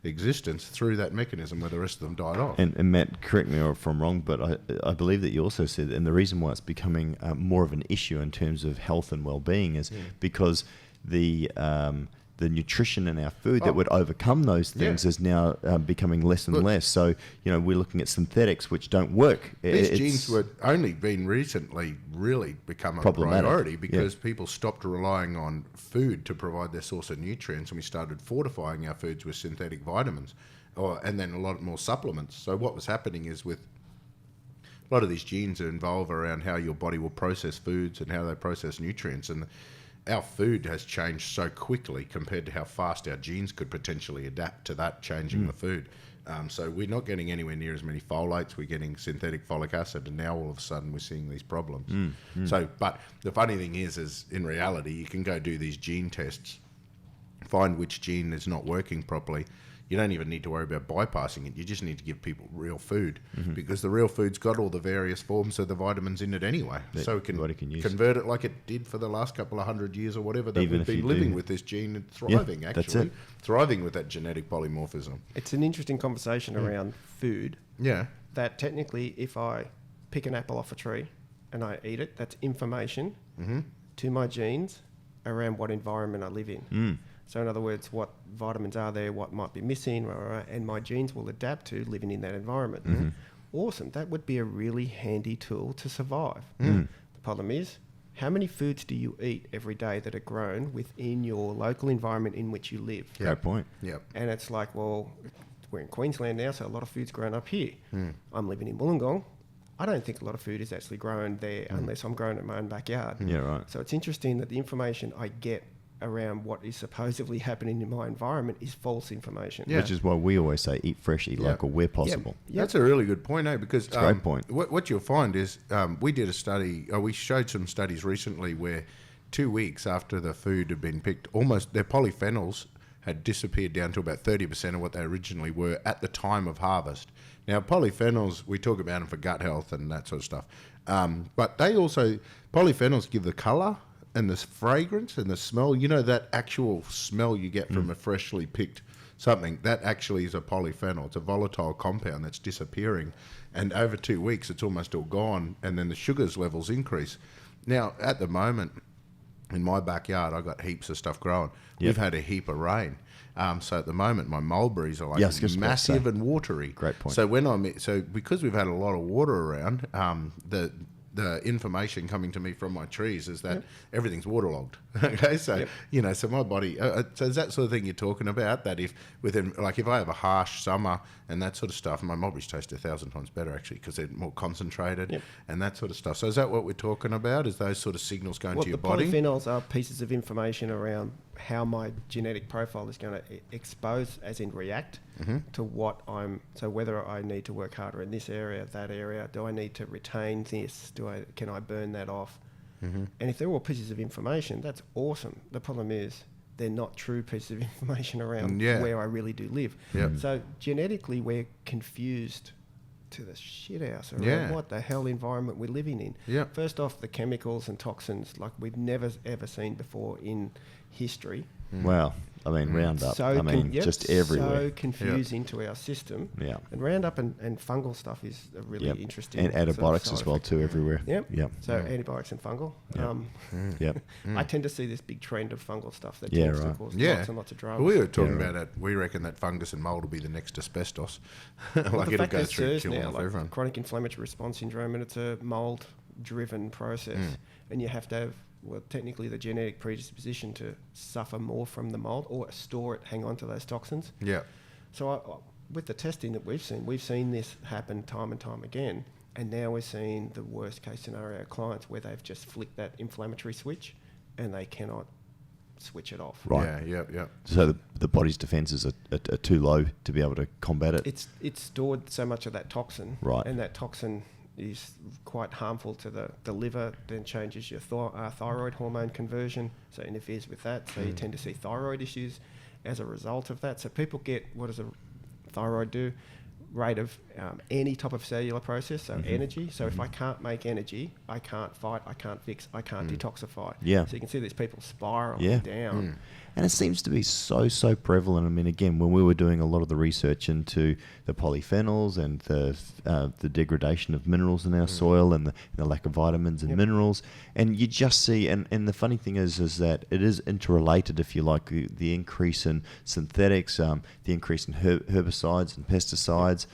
existence through that mechanism where the rest of them died off. And Matt, correct me if I'm wrong, but I believe that you also said, and the reason why it's becoming more of an issue in terms of health and well-being is because the nutrition in our food that would overcome those things is now becoming less and less. So, we're looking at synthetics which don't work. These genes were only been recently really become a priority because people stopped relying on food to provide their source of nutrients, and we started fortifying our foods with synthetic vitamins and then a lot more supplements. So what was happening is with a lot of these genes involve around how your body will process foods and how they process nutrients, and our food has changed so quickly compared to how fast our genes could potentially adapt to that changing the food. So we're not getting anywhere near as many folates. We're getting synthetic folic acid, and now all of a sudden we're seeing these problems. So, but the funny thing is in reality, you can go do these gene tests, find which gene is not working properly. You don't even need to worry about bypassing it. You just need to give people real food, because the real food's got all the various forms of the vitamins in it anyway. So it can convert it like it did for the last couple of 100 years or whatever, that we've been living with this gene and thriving, thriving with that genetic polymorphism. It's an interesting conversation around food. Yeah. That technically, if I pick an apple off a tree and I eat it, that's information to my genes around what environment I live in. So in other words, what vitamins are there, what might be missing, and my genes will adapt to living in that environment. Awesome. That would be a really handy tool to survive. The problem is, how many foods do you eat every day that are grown within your local environment in which you live? Great point. Yep. And it's like, well, we're in Queensland now, so a lot of food's grown up here. I'm living in Wollongong. I don't think a lot of food is actually grown there unless I'm growing it in my own backyard. Yeah, right. So it's interesting that the information I get around what is supposedly happening in my environment is false information. Yeah. Which is why we always say eat fresh, eat local where possible. Yep. That's a really good point, Because It's a great point. What you'll find is we did a study. We showed some studies recently where 2 weeks after the food had been picked, almost their polyphenols had disappeared down to about 30% of what they originally were at the time of harvest. Now, polyphenols, we talk about them for gut health and that sort of stuff. But they also, polyphenols give the colour and the fragrance and the smell. You know, that actual smell you get from a freshly picked something, that actually is a polyphenol. It's a volatile compound that's disappearing. And over 2 weeks, it's almost all gone. And then the sugars levels increase. Now, at the moment, in my backyard, I've got heaps of stuff growing. Yep. We've had a heap of rain. So at the moment, my mulberries are like massive and watery. Great point. So because we've had a lot of water around, the information coming to me from my trees is that everything's waterlogged. Okay, so so my body. So is that sort of thing you're talking about? That if I have a harsh summer and that sort of stuff, my mulberries taste 1,000 times better actually because they're more concentrated and that sort of stuff. So is that what we're talking about? Is those sort of signals going to your body? The polyphenols are pieces of information around how my genetic profile is going to expose, as in react, to what so whether I need to work harder in this area, that area, do I need to retain this? Can I burn that off? And if they're all pieces of information, that's awesome. The problem is they're not true pieces of information around where I really do live. Yep. So genetically, we're confused to the shit house around what the hell environment we're living in. Yep. First off, the chemicals and toxins like we've never ever seen before in history. Wow. I mean, Roundup. Just everywhere. So confusing to our system. Yeah. And Roundup and fungal stuff is a really interesting. And antibiotics as well too, everywhere. Yep. So antibiotics and fungal. I tend to see this big trend of fungal stuff that tends to cause lots and lots of drugs. We were talking about it. We reckon that fungus and mold will be the next asbestos. Well, the fact go that through SIRS killing now, off like everyone. chronic inflammatory response syndrome, and it's a mold-driven process, and you have to have technically the genetic predisposition to suffer more from the mold or store it, hang on to those toxins. Yeah. So with the testing that we've seen this happen time and time again, and now we're seeing the worst case scenario clients where they've just flicked that inflammatory switch and they cannot switch it off. Right. Yeah. So the body's defences are too low to be able to combat it. It's stored so much of that toxin, right? And that toxin is quite harmful to the liver, then changes your thyroid hormone conversion, so interferes with that. So you tend to see thyroid issues as a result of that. So people get, what does a thyroid do? Rate of any type of cellular process, so energy. So if I can't make energy, I can't fight, I can't fix, I can't detoxify. Yeah. So you can see these people spiraling down. And it seems to be so prevalent. I mean, again, when we were doing a lot of the research into the polyphenols and the degradation of minerals in our soil and the lack of vitamins and minerals, and you just see, and the funny thing is that it is interrelated, if you like, the increase in synthetics, the increase in herbicides and pesticides,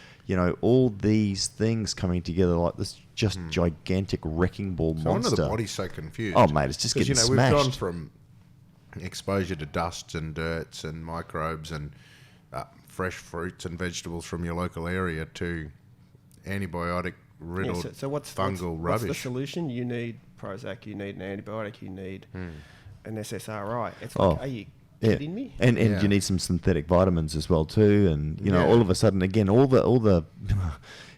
all these things coming together like this just gigantic wrecking ball monster. No wonder the body's so confused. Oh, mate, it's just getting smashed. We've gone from exposure to dusts and dirts and microbes and fresh fruits and vegetables from your local area to antibiotic-riddled fungal rubbish. What's the solution? You need Prozac, you need an antibiotic, you need an SSRI. It's like, are you kidding me? And you need some synthetic vitamins as well too. And all of a sudden, again, all the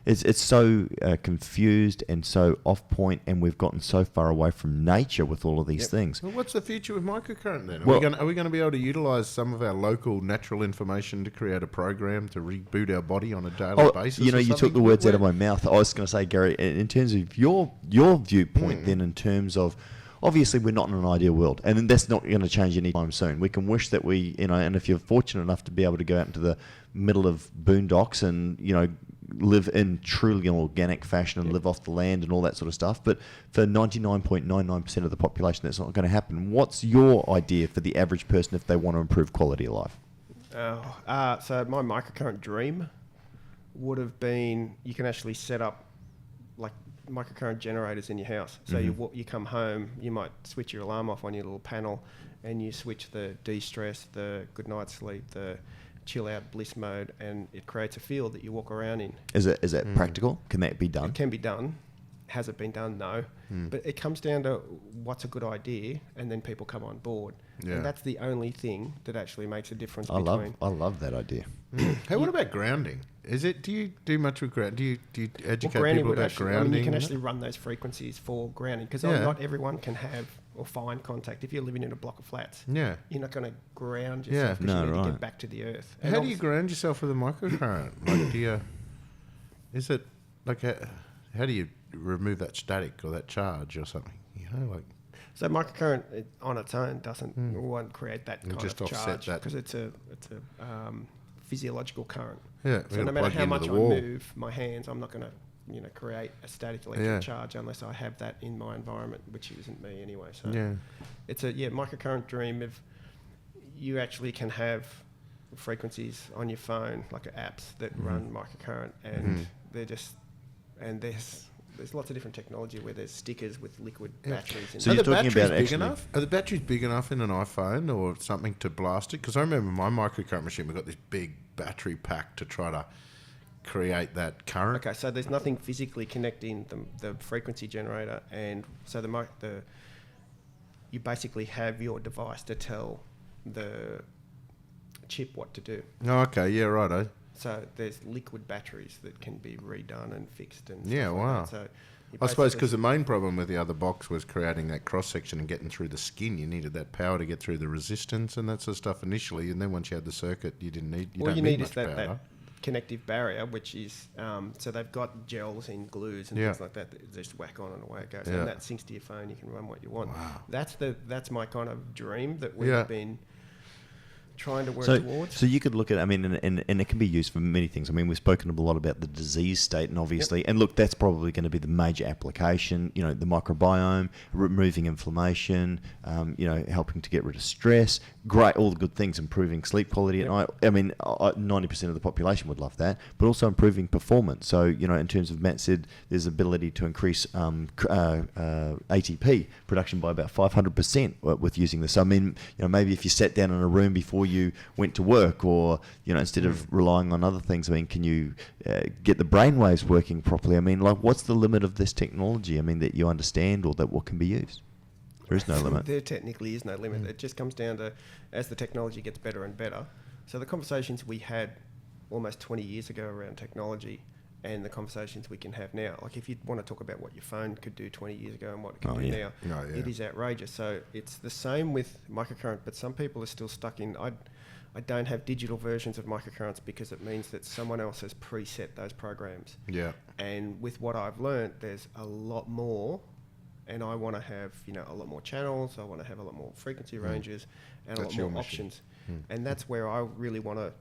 it's so confused and so off point, and we've gotten so far away from nature with all of these things. Well, what's the future with microcurrent then? Are we going to be able to utilise some of our local natural information to create a program to reboot our body on a daily basis? You took the words out of my mouth. I was going to say, Gary, in terms of your viewpoint, then in terms of, obviously, we're not in an ideal world, and that's not going to change anytime soon. We can wish that we, and if you're fortunate enough to be able to go out into the middle of boondocks and, live in truly an organic fashion and live off the land and all that sort of stuff. But for 99.99% of the population, that's not going to happen. What's your idea for the average person if they want to improve quality of life? So my microcurrent dream would have been, you can actually set up, like microcurrent generators in your house. So you come home, you might switch your alarm off on your little panel, and you switch the de-stress, the good night sleep, the chill out bliss mode, and it creates a field that you walk around in. Is that practical? Can that be done? It can be done. Has it been done? No. But it comes down to what's a good idea, and then people come on board. Yeah. And that's the only thing that actually makes a difference I between... love that idea. Hey, what about grounding? Do you do much with ground? Do you educate people about grounding? I mean, you can actually run those frequencies for grounding, because not everyone can have or find contact. If you're living in a block of flats, you're not going to ground yourself because you need to get back to the earth. And how do you ground yourself with a microcurrent? Like, how do you remove that static or that charge or something? So microcurrent on its own won't create that kind just of offset charge, that. because it's a physiological current. Yeah. So no matter how much I move my hands, I'm not going to create a static electric charge unless I have that in my environment, which isn't me anyway. So it's a microcurrent dream of you actually can have frequencies on your phone, like apps that run microcurrent, and they're just there's lots of different technology where there's stickers with liquid batteries. So you're talking about big enough? Are the batteries big enough in an iPhone or something to blast it? Because I remember my microcurrent machine, we got this big battery pack to try to create that current. Okay, so there's nothing physically connecting the frequency generator, and so you basically have your device to tell the chip what to do. Oh, okay, yeah, righto. So there's liquid batteries that can be redone and fixed and wow. So I suppose because the main problem with the other box was creating that cross section and getting through the skin. You needed that power to get through the resistance and that sort of stuff initially, and then once you had the circuit, you didn't need. All you need is that connective barrier, which is so they've got gels in glues and things like that just whack on and away it goes, and that syncs to your phone. You can run what you want. Wow. That's my kind of dream that we've been trying to work towards. So you could look at, I mean, and it can be used for many things. I mean, we've spoken a lot about the disease state, and obviously, and look, that's probably going to be the major application. The microbiome, removing inflammation, helping to get rid of stress. Great, all the good things, improving sleep quality at night. I mean, 90% of the population would love that, but also improving performance. So, in terms of Matt said, there's ability to increase ATP production by about 500% with using this. So, I mean, maybe if you sat down in a room before you went to work, or instead of relying on other things, I mean, can you get the brainwaves working properly? I mean, like, what's the limit of this technology? I mean, that you understand, or that what can be used? There is no limit. There technically is no limit. It just comes down to as the technology gets better and better. So the conversations we had almost 20 years ago around technology and the conversations we can have now. Like if you want to talk about what your phone could do 20 years ago and what it can do now, it is outrageous. So it's the same with microcurrent, but some people are still stuck in, I don't have digital versions of microcurrents because it means that someone else has preset those programs. Yeah. And with what I've learned, there's a lot more, and I want to have, a lot more channels, I want to have a lot more frequency ranges and a lot more options. And that's where I really want to,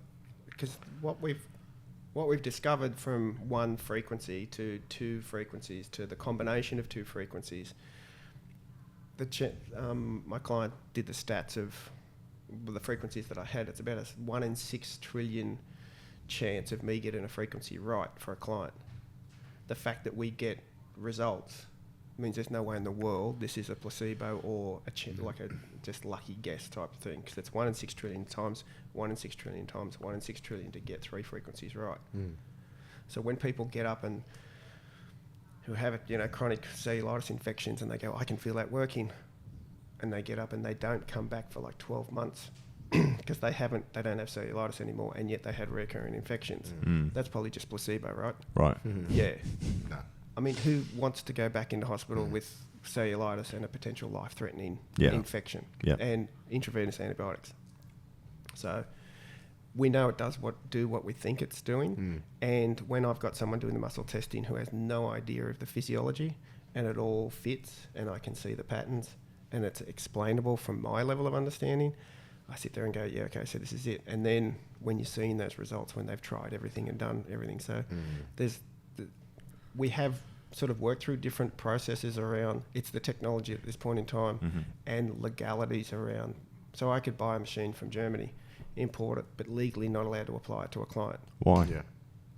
because what we've discovered from one frequency to two frequencies to the combination of two frequencies, my client did the stats of the frequencies that I had. It's about a 1 in 6 trillion chance of me getting a frequency right for a client. The fact that we get results means there's no way in the world this is a placebo or like a just lucky guess type of thing, because it's 1 in 6 trillion times 1 in 6 trillion times 1 in 6 trillion to get 3 frequencies right. So when people get up and who have chronic cellulitis infections and they go, I can feel that working, and they get up and they don't come back for like 12 months because they don't have cellulitis anymore, and yet they had recurring infections. That's probably just placebo, right? Right. Yeah. No. I mean, who wants to go back into hospital with cellulitis and a potential life-threatening infection and intravenous antibiotics? So we know it does do what we think it's doing. And when I've got someone doing the muscle testing who has no idea of the physiology and it all fits and I can see the patterns and it's explainable from my level of understanding, I sit there and go, yeah, okay, so this is it. And then when you're seeing those results, when they've tried everything and done everything, so we have sort of worked through different processes around, it's the technology at this point in time and legalities around. So I could buy a machine from Germany, import it, but legally not allowed to apply it to a client. Why? Yeah.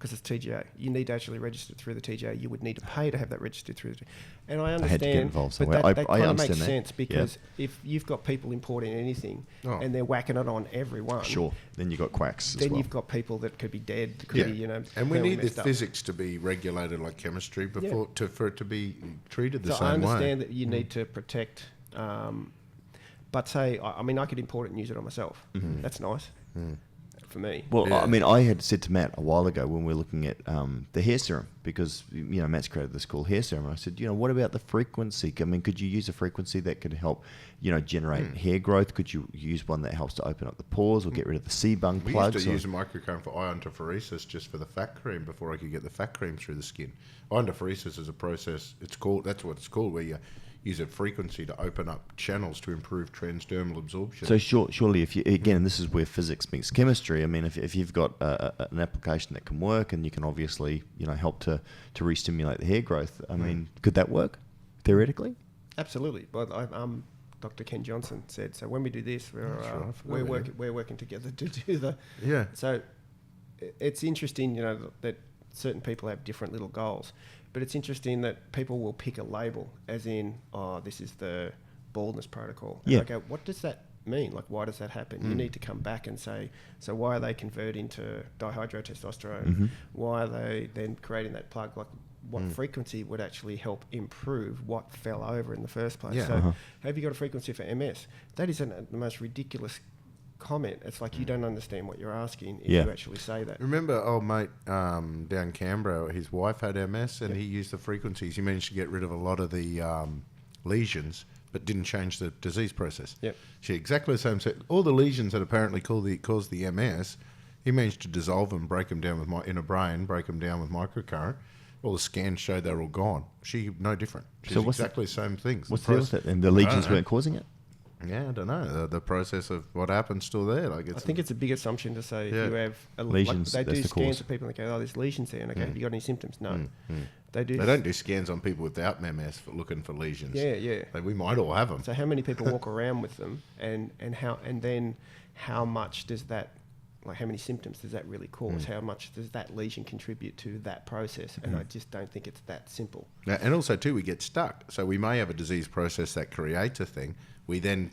because it's TGA. You need to actually register through the TGA. You would need to pay to have that registered through the TGA. And I understand, had to get involved somewhere. but that I kind of understand makes that. sense because if you've got people importing anything and they're whacking it on everyone, sure, then you've got quacks then as well. you've got people that could be dead, could be, and we very need the messed up. physics to be regulated like chemistry before for it to be treated the So same way. I understand that you need to protect, but say, I mean, I could import it and use it on myself. That's nice for me. Well, I mean, I had said to Matt a while ago when we were looking at the hair serum, because, Matt's created this called hair serum. And I said, what about the frequency? I mean, could you use a frequency that could help, generate hair growth? Could you use one that helps to open up the pores or get rid of the sebum We plugs? used to use a microcurrent for iontophoresis just for the fat cream before I could get the fat cream through the skin. Iontophoresis is a process, that's what it's called, where you use a frequency to open up channels to improve transdermal absorption. So surely, if you again, this is where physics meets chemistry. I mean, if you've got an application that can work, and you can obviously help to re-stimulate the hair growth. I mean, could that work theoretically? Absolutely. But Dr. Ken Johnson said, so when we do this, we're working together to do the. Yeah. So it's interesting, that certain people have different little goals. But it's interesting that people will pick a label, as in, this is the baldness protocol. And I go, what does that mean? Like, why does that happen? You need to come back and say, so why are they converting to dihydrotestosterone? Why are they then creating that plug? Like, what frequency would actually help improve what fell over in the first place? Yeah. So have you got a frequency for MS? That is the most ridiculous comment. It's like you don't understand what you're asking if you actually say that. Remember old mate down Canberra, his wife had MS and he used the frequencies. He managed to get rid of a lot of the lesions but didn't change the disease process. Yep. She exactly the same. All the lesions that apparently caused the MS, he managed to dissolve them, break them down in a brain, break them down with microcurrent. All the scans showed they were all gone. She, no different. She's exactly the same things. What's the deal with it? And the lesions weren't causing it? Yeah, I don't know. The process of what happen's still there. I think it's a big assumption to say if you have lesions, they do that's the scans cause. of people and they go, there's lesions there. And okay, have you got any symptoms? No. They don't do scans on people without MS for looking for lesions. Yeah. Like, we might all have them. So how many people walk around with them, and then how much does that, like how many symptoms does that really cause? How much does that lesion contribute to that process? And I just don't think it's that simple. Yeah, and also too, we get stuck. So we may have a disease process that creates a thing. We then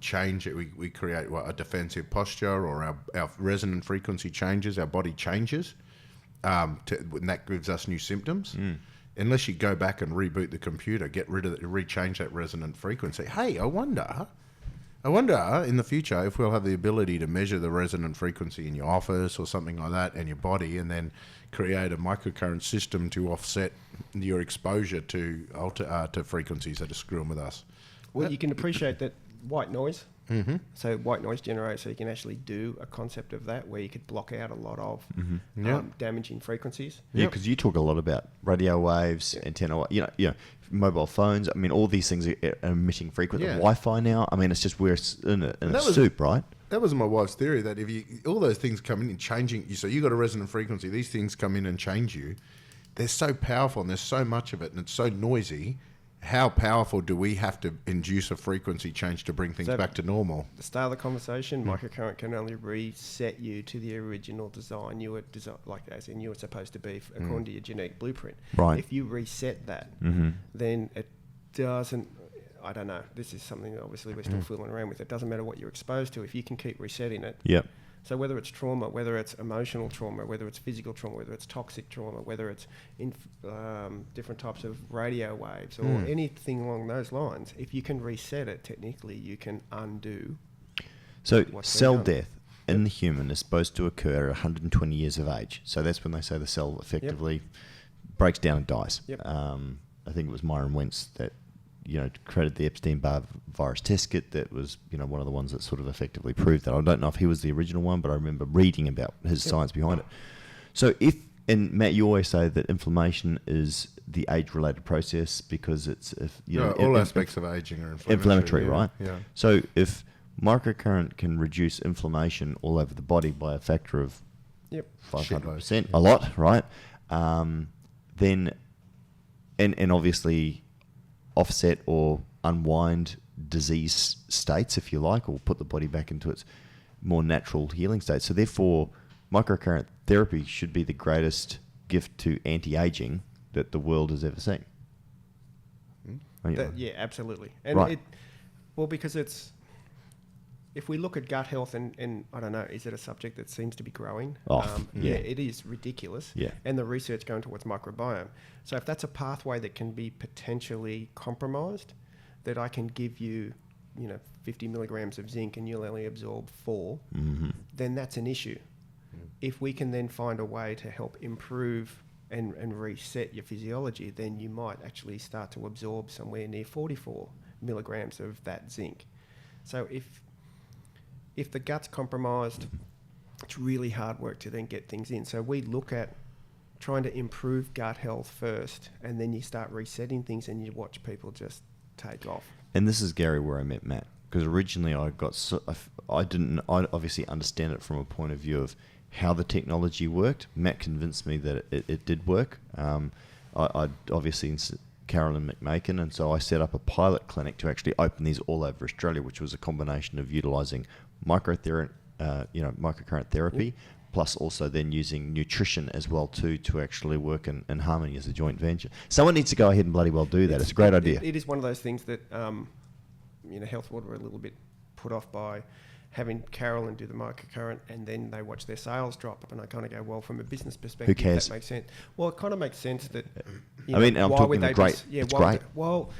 change it. We create a defensive posture, or our resonant frequency changes. Our body changes, and that gives us new symptoms. Unless you go back and reboot the computer, get rid of it, rechange that resonant frequency. Hey, I wonder in the future if we'll have the ability to measure the resonant frequency in your office or something like that and your body, and then create a microcurrent system to offset your exposure to frequencies that are screwing with us. Well, you can appreciate that white noise. So white noise generates, so you can actually do a concept of that where you could block out a lot of damaging frequencies. Yeah, because you talk a lot about radio waves, antenna, mobile phones. I mean, all these things are emitting frequently. Yeah. Wi-Fi now. I mean, it's just we're in a soup, right? That was my wife's theory, that if all those things come in and changing you, so you got a resonant frequency, these things come in and change you. They're so powerful and there's so much of it and it's so noisy. How powerful do we have to induce a frequency change to bring things back to normal? The start of the conversation, microcurrent can only reset you to the original design you were as in you were supposed to be according to your genetic blueprint. Right. If you reset that, then it doesn't. I don't know. This is something that obviously we're still fooling around with. It doesn't matter what you're exposed to. If you can keep resetting it. Yep. So whether it's trauma, whether it's emotional trauma, whether it's physical trauma, whether it's toxic trauma, whether it's different types of radio waves or anything along those lines, if you can reset it, technically you can undo. So what's cell been done. death in the human is supposed to occur at 120 years of age. So that's when they say the cell effectively breaks down and dies. Yep. I think it was Myron Wentz that created the Epstein-Barr virus test kit that was, one of the ones that sort of effectively proved that. I don't know if he was the original one, but I remember reading about his science behind it. So and Matt, you always say that inflammation is the age-related process because it's, all aspects of aging are inflammatory, right? Yeah. So if microcurrent can reduce inflammation all over the body by a factor of 500%, a lot, right? Then, and obviously offset or unwind disease states, if you like, or put the body back into its more natural healing state. So therefore, microcurrent therapy should be the greatest gift to anti-aging that the world has ever seen. Yeah, absolutely. And right. because if we look at gut health and I don't know, is it a subject that seems to be growing? Yeah, it is ridiculous. Yeah. And the research going towards microbiome. So if that's a pathway that can be potentially compromised, that I can give you, 50 milligrams of zinc and you'll only absorb 4, then that's an issue. If we can then find a way to help improve and reset your physiology, then you might actually start to absorb somewhere near 44 milligrams of that zinc. So if the gut's compromised, it's really hard work to then get things in. So we look at trying to improve gut health first, and then you start resetting things and you watch people just take off. And this is, Gary, where I met Matt, because originally I obviously understand it from a point of view of how the technology worked. Matt convinced me that it did work. I'd obviously Carolyn McMakin, and so I set up a pilot clinic to actually open these all over Australia, which was a combination of utilising microcurrent therapy, plus also then using nutrition as well to actually work in harmony as a joint venture. Someone needs to go ahead and bloody well do that. It's a great idea. It is one of those things that Health World were a little bit put off by having Carolyn do the microcurrent, and then they watch their sales drop, and I kind of go, well, from a business perspective, who cares? That makes sense. Well, it kind of makes sense that. I'm talking great. It's great. Well,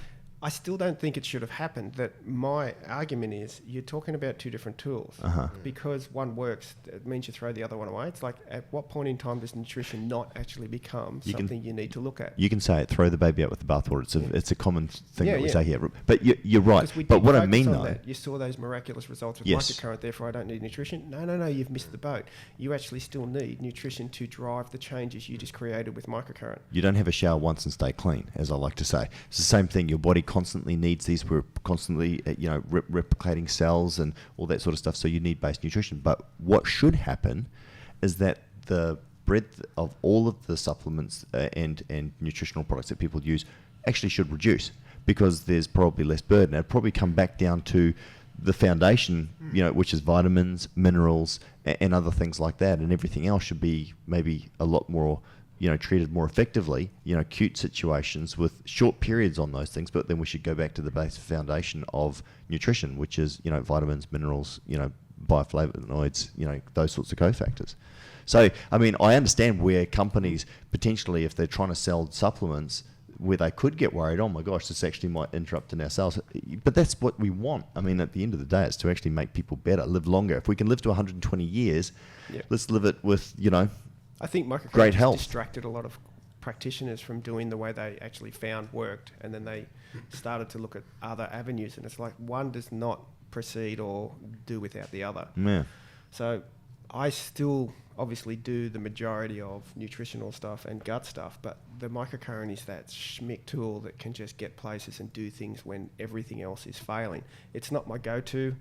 I still don't think it should have happened. That my argument is you're talking about two different tools. Because one works, it means you throw the other one away. It's like, at what point in time does nutrition not actually become something you need to look at? You can say it, throw the baby out with the bathwater. It's a common thing that we say here. But you're right. But what I mean, though, you saw those miraculous results with yes. microcurrent, therefore I don't need nutrition. No, you've missed the boat. You actually still need nutrition to drive the changes you just created with microcurrent. You don't have a shower once and stay clean, as I like to say. It's the same thing. Your body constantly needs these. We're constantly, replicating cells and all that sort of stuff. So you need base nutrition. But what should happen is that the breadth of all of the supplements and nutritional products that people use actually should reduce, because there's probably less burden. It'd probably come back down to the foundation, which is vitamins, minerals, and other things like that. And everything else should be maybe a lot more treated more effectively, acute situations with short periods on those things, but then we should go back to the base foundation of nutrition, which is, vitamins, minerals, bioflavonoids, those sorts of cofactors. So, I understand where companies potentially, if they're trying to sell supplements, where they could get worried, oh my gosh, this actually might interrupt in our sales. But that's what we want. At the end of the day, it's to actually make people better, live longer. If we can live to 120 years, let's live it with, I think great health. Distracted a lot of practitioners from doing the way they actually found worked, and then they started to look at other avenues, and it's like one does not proceed or do without the other. Yeah. So I still obviously do the majority of nutritional stuff and gut stuff, but the microcurrent is that schmick tool that can just get places and do things when everything else is failing. It's not my go-to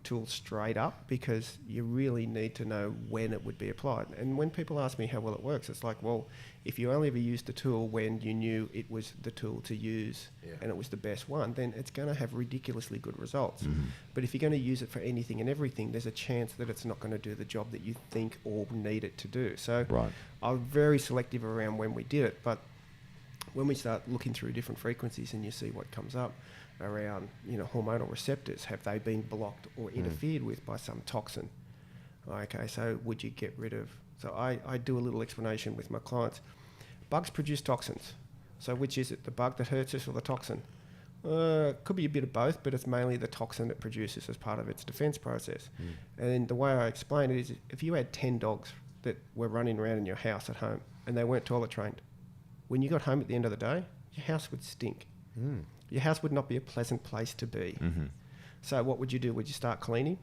tool straight up, because you really need to know when it would be applied. And when people ask me how well it works, it's like, well, if you only ever used the tool when you knew it was the tool to use and it was the best one, then it's going to have ridiculously good results. But if you're going to use it for anything and everything, there's a chance that it's not going to do the job that you think or need it to do. So I was very selective around when we did it, but when we start looking through different frequencies and you see what comes up around, hormonal receptors, have they been blocked or interfered with by some toxin? Okay, so would you get rid of... So I do a little explanation with my clients. Bugs produce toxins. So which is it, the bug that hurts us or the toxin? Could be a bit of both, but it's mainly the toxin it produces as part of its defense process. And the way I explain it is, if you had 10 dogs that were running around in your house at home and they weren't toilet trained, when you got home at the end of the day, your house would stink. Your house would not be a pleasant place to be. So what would you do? Would you start cleaning?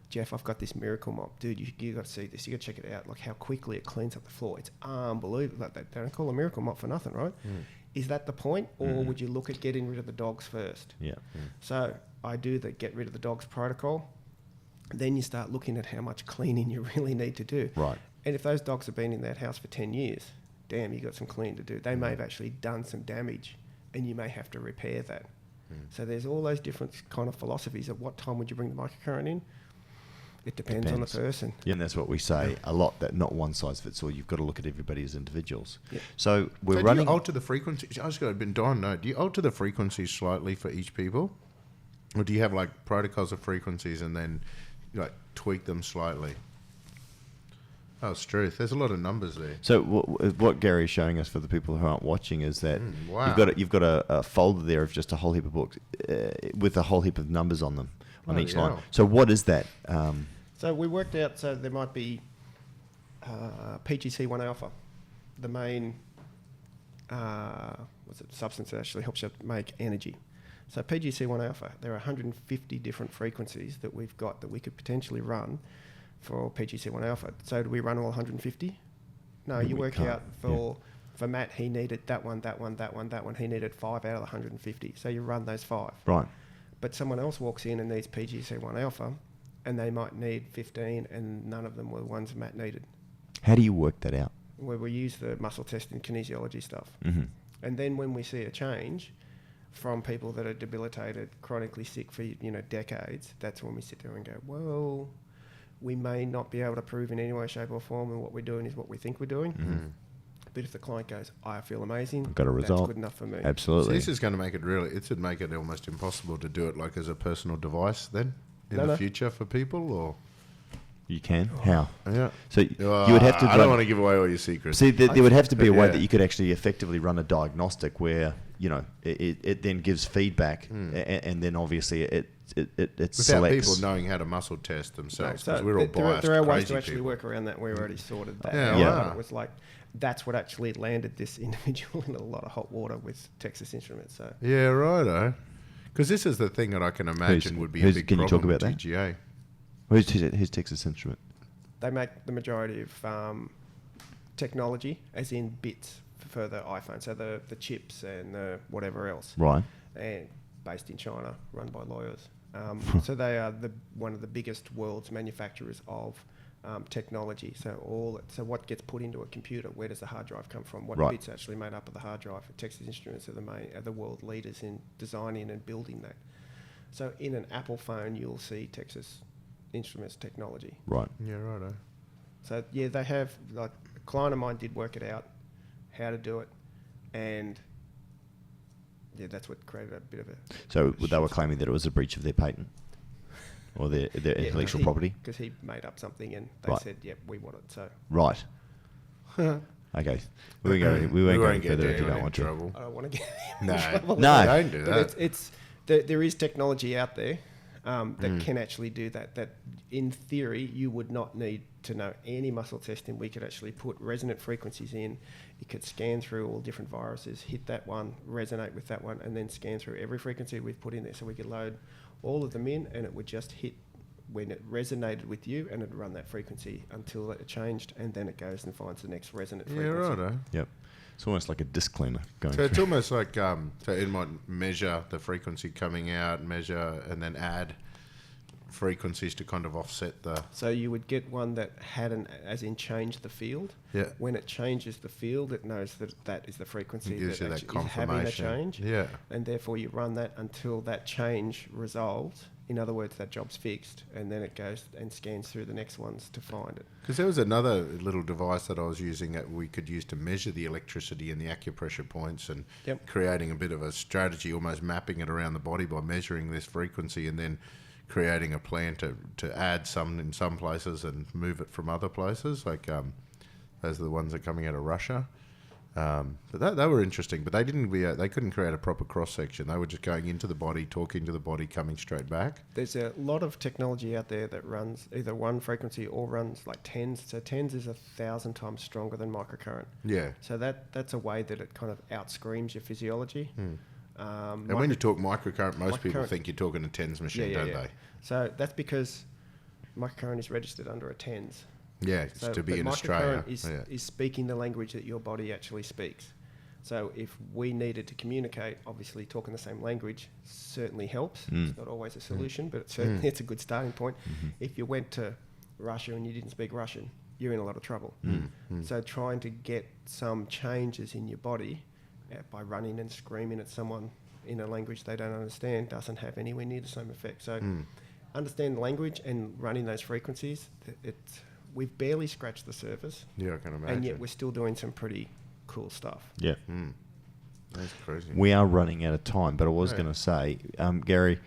Jeff, I've got this miracle mop. Dude, you got to see this. You got to check it out. Like how quickly it cleans up the floor. It's unbelievable. Like, they don't call a miracle mop for nothing, right? Is that the point? Or would you look at getting rid of the dogs first? So I do the get rid of the dogs protocol. Then you start looking at how much cleaning you really need to do. Right. And if those dogs have been in that house for 10 years, damn, you got some cleaning to do. They may have actually done some damage, and you may have to repair that. So there's all those different kind of philosophies. At what time would you bring the microcurrent in? It depends on the person. Yeah, and that's what we say a lot, that not one size fits all. You've got to look at everybody as individuals. Yep. So we're So running... do you alter the frequency? I just got been dying to know. Do you alter the frequencies slightly for each people? Or do you have like protocols of frequencies and then like tweak them slightly? Oh, it's truth. There's a lot of numbers there. So what Gary is showing us for the people who aren't watching is that wow. you've got a folder there of just a whole heap of books with a whole heap of numbers on them on each line. So what is that? So we worked out, so there might be PGC1 alpha, the main substance that actually helps you make energy. So PGC1 alpha, there are 150 different frequencies that we've got that we could potentially run for PGC1 alpha. So do we run all 150? No, you work out for Matt, he needed that one. He needed 5 out of the 150. So you run those 5. Right. But someone else walks in and needs PGC1 alpha, and they might need 15, and none of them were the ones Matt needed. How do you work that out? Where we use the muscle testing kinesiology stuff. Mm-hmm. And then when we see a change from people that are debilitated, chronically sick for decades, that's when we sit there and go, well, we may not be able to prove in any way, shape or form, and what we're doing is what we think we're doing. Mm-hmm. But if the client goes, I feel amazing, got a result, that's good enough for me. Absolutely. So this is going to make it would make it almost impossible to do it like as a personal device then in the future for people, or? You can? How? Yeah. So you would have to... I don't want to give away all your secrets. See, there would have to be a way that you could actually effectively run a diagnostic where, it then gives feedback and then obviously it without selects... people knowing how to muscle test themselves, because so we're all biased, there are ways crazy to actually people. work around that. We've already sorted that. Yeah, out. wow. It was like, that's what actually landed this individual in a lot of hot water with Texas Instruments. So Yeah, righto. Because this is the thing that I can imagine would be a big can you problem talk about with TGA. Who's Texas Instrument? they make the majority of technology, as in bits for the iPhone, so the chips and the whatever else. Right. And based in China, run by lawyers. So they are one of the biggest world's manufacturers of technology. So what gets put into a computer? Where does the hard drive come from? What bits actually made up of the hard drive? Texas Instruments are the world leaders in designing and building that. So in an Apple phone, you'll see Texas Instruments technology. Right. Yeah, righto. So yeah, they have, like, a client of mine did work it out, how to do it, and yeah, that's what created a bit of a... So they were claiming that it was a breach of their patent or their intellectual property? Because he made up something and they said, yep, we want it, so... Right. Okay. We won't go further if you don't want to. Trouble. I don't want to get No, in trouble. No. Don't do that. But there is technology out there that can actually do that. That in theory you would not need to know any muscle testing. We could actually put resonant frequencies in. It could scan through all different viruses, hit that one, resonate with that one, and then scan through every frequency we've put in there. So we could load all of them in, and it would just hit when it resonated with you, and it'd run that frequency until it changed, and then it goes and finds the next resonant frequency. Yeah, righto. Yep. It's almost like a disc cleaner going So it's through. almost like so it might measure the frequency coming out, and then add frequencies to kind of offset the... So you would get one that had as in change the field. Yeah. When it changes the field, it knows that is the frequency It gives that you that actually is having a confirmation. change. Yeah. And therefore you run that until that change resolves. In other words, that job's fixed, and then it goes and scans through the next ones to find it. Because there was another little device that I was using that we could use to measure the electricity and the acupressure points, and creating a bit of a strategy, almost mapping it around the body by measuring this frequency and then creating a plan to add some in some places and move it from other places. Like those are the ones that are coming out of Russia. But they were interesting, but they couldn't create a proper cross section. They were just going into the body, talking to the body, coming straight back. There's a lot of technology out there that runs either one frequency or runs like tens. So tens is 1,000 times stronger than microcurrent. Yeah. So that's a way that it kind of outscreams your physiology. And when you talk microcurrent, most people think you're talking a tens machine, don't they? So that's because microcurrent is registered under a tens. Yeah, it's to be in Australia. Is speaking the language that your body actually speaks. So if we needed to communicate, obviously talking the same language certainly helps. It's not always a solution, but it's a good starting point. If you went to Russia and you didn't speak Russian, you're in a lot of trouble. So trying to get some changes in your body by running and screaming at someone in a language they don't understand doesn't have anywhere near the same effect. So understand language and running those frequencies, we've barely scratched the surface. Yeah, I can imagine. And yet we're still doing some pretty cool stuff. Yeah. That's crazy. We are running out of time, but I was going to say, Gary,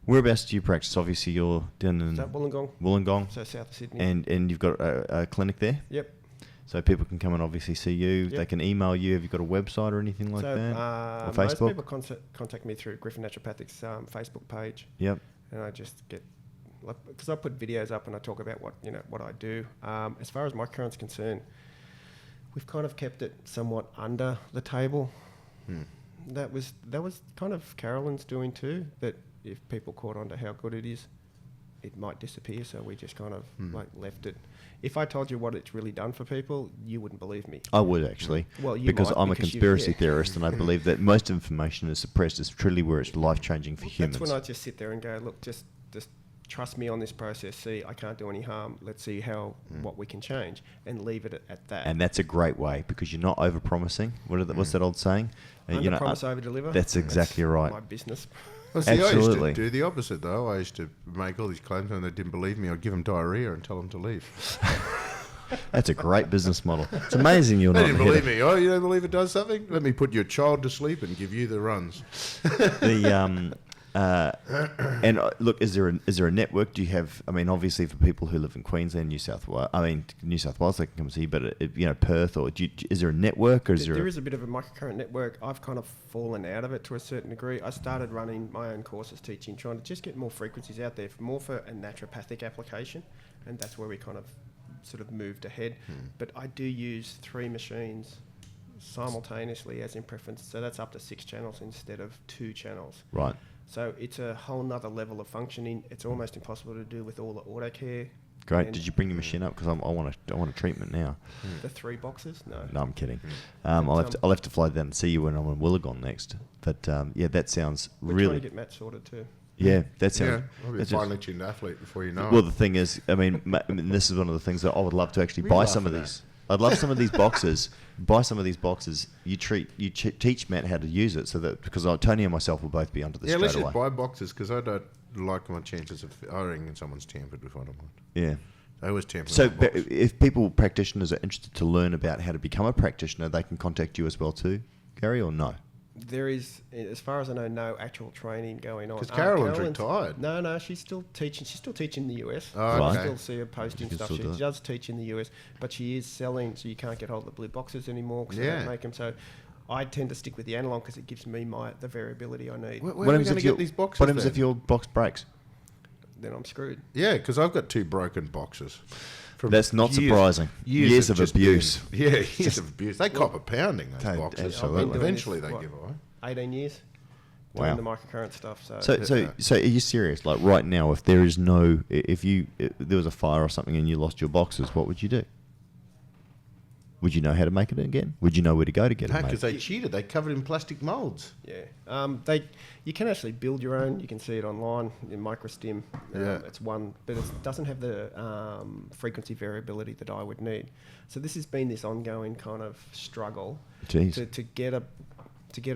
whereabouts do you practice? Obviously, you're down in Wollongong. Wollongong. So south of Sydney. And you've got a clinic there? Yep. So people can come and obviously see you. Yep. They can email you. Have you got a website or anything like that? Or most Facebook? people contact me through Griffin Naturopathic's Facebook page. Yep. And I just get, because I put videos up and I talk about what I do. As far as microcurrent's concerned, we've kind of kept it somewhat under the table. That was kind of Carolyn's doing too. That if people caught on to how good it is, it might disappear. So we just kind of left it. If I told you what it's really done for people, you wouldn't believe me. I would actually. Well, you because might, I'm a because conspiracy theorist, and I believe that most information is suppressed. It's truly where it's life changing for humans. That's when I just sit there and go, look, just trust me on this process. See, I can't do any harm. Let's see what we can change, and leave it at that. And that's a great way, because you're not over promising. What's that old saying? Under promise, over deliver. That's exactly right. My business. Well, see, I used Absolutely. to do the opposite, though. I used to make all these claims, and they didn't believe me. I'd give them diarrhea and tell them to leave. That's a great business model. It's amazing you're They not. didn't believe me. Oh, you don't believe it does something? Let me put your child to sleep and give you the runs. Look, is there a network? Do you have? I mean, obviously for people who live in Queensland, New South Wales, they can come see. But Perth, or is there a network, or is there is a bit of a microcurrent network. I've kind of fallen out of it to a certain degree. I started running my own courses, teaching, trying to just get more frequencies out there, more for a naturopathic application, and that's where we kind of sort of moved ahead. But I do use 3 machines simultaneously as in preference, so that's up to 6 channels instead of 2 channels. Right. So it's a whole nother level of functioning. It's almost impossible to do with all the auto care. Great. Did you bring your machine up? Because I want a treatment now. The 3 boxes? No, I'm kidding. I'll have to fly down and see you when I'm in Wollongong next. But that sounds We're really. trying to get Matt sorted too. Yeah, that sounds. I'll be a finely tuned athlete before you know Well, it. the thing is, I mean, this is one of the things that I would love to actually We buy laugh some of at these. I'd love some of these boxes. Buy some of these boxes. You teach Matt how to use it, so that because Tony and myself will both be under this straight let's away. just buy boxes, because I don't like my chances of hiring someone's tampered with one of mine. Yeah. They always tamper. So, with my box. if practitioners are interested to learn about how to become a practitioner, they can contact you as well too, Gary, or no? There is, as far as I know, no actual training going on. Because Carolyn's retired. No, she's still teaching. She's still teaching in the US. Oh, I okay. still see her posting can stuff. still She do it. does teach in the US, but she is selling, so you can't get hold of the blue boxes anymore because they Yeah. don't make them. So I tend to stick with the analog because it gives me the variability I need. Where are we going to get these boxes? What happens then? if your box breaks? Then I'm screwed. Yeah, because I've got 2 broken boxes. From That's not surprising. Years of just abuse. Years of abuse. They cop a pounding, those Don't- boxes. So absolutely. eventually they What? give away. 18 years Wow. doing the microcurrent stuff. So are you serious? Like right now, if there was a fire or something and you lost your boxes, what would you do? Would you know how to make it again? Would you know where to go to get it No, made? because they cheated. They covered it in plastic molds. Yeah, you can actually build your own. You can see it online in MicroStim. Yeah. It's one, but it doesn't have the frequency variability that I would need. So this has been this ongoing kind of struggle Jeez. to get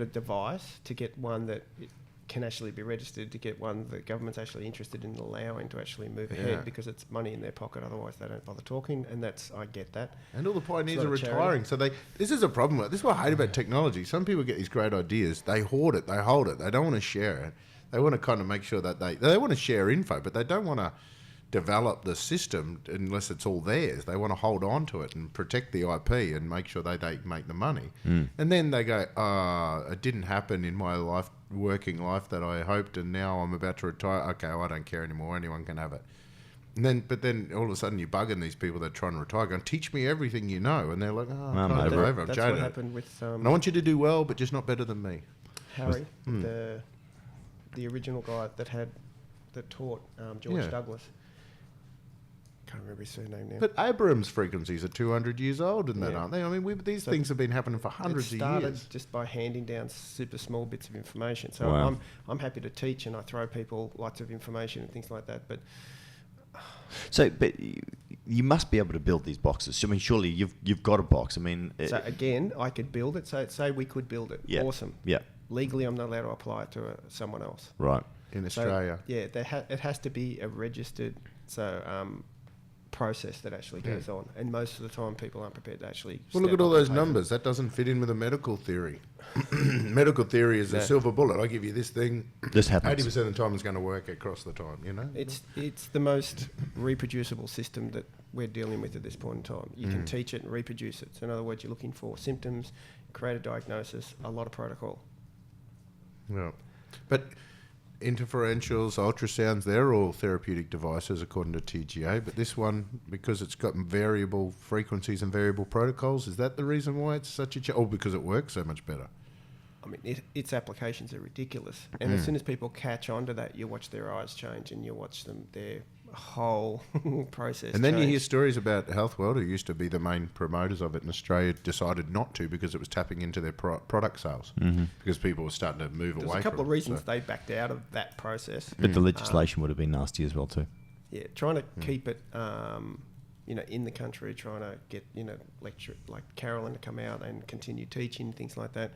a device, to get one that it can actually be registered, to get one that government's actually interested in allowing to actually move ahead, Yeah. because it's money in their pocket. Otherwise, they don't bother talking, and I get that. And all the pioneers It's are not a charity. retiring. So this is a problem. This is what I hate about technology. Some people get these great ideas. They hoard it. They hold it. They don't want to share it. They want to kind of make sure that they want to share info, but they don't want to develop the system unless it's all theirs. They want to hold on to it and protect the IP and make sure they make the money. And then they go, it didn't happen in my working life that I hoped, and now I'm about to retire. Okay, well, I don't care anymore. Anyone can have it. But then all of a sudden you're bugging these people that are trying to retire, going, teach me everything you know. And they're like, I'm it's over it. over. I've That's jaded what it. happened with And I want you to do well, but just not better than me. Harry, the original guy that taught George Yeah. Douglas. Can't remember his surname now. But Abraham's frequencies are 200 years old, and that Yeah. aren't they? I mean, these So things have been happening for hundreds it of started years. just by handing down super small bits of information. So Wow. I'm happy to teach, and I throw people lots of information and things like that. But But you must be able to build these boxes. I mean, surely you've got a box. I mean, so again, I could build it. So say we could build it. Yeah. Awesome. Yeah. Legally, I'm not allowed to apply it to someone else. Right. in Australia. Yeah, it has to be a registered process that actually goes on, and most of the time people aren't prepared to actually. Well, look at all those numbers. That doesn't fit in with a medical theory. Medical theory is a silver bullet. I give you this thing. This happens. 80% of the time it's going to work across the time. You know. It's the most reproducible system that we're dealing with at this point in time. You can teach it and reproduce it. So in other words, you're looking for symptoms, create a diagnosis, a lot of protocol. Yeah, but interferentials, ultrasounds, they're all therapeutic devices according to TGA, but this one, because it's got variable frequencies and variable protocols, is that the reason why it's such a or because it works so much better? I mean, its applications are ridiculous, and as soon as people catch on to that, you watch their eyes change and you watch their whole process and then change. you hear stories about Health World, who used to be the main promoters of it in Australia, decided not to because it was tapping into their product sales, because people were starting to move away from it. There's a couple of reasons they backed out of that process. But the legislation would have been nasty as well too. Yeah, trying to keep it, in the country, trying to get, lecture like Carolyn to come out and continue teaching, things like that.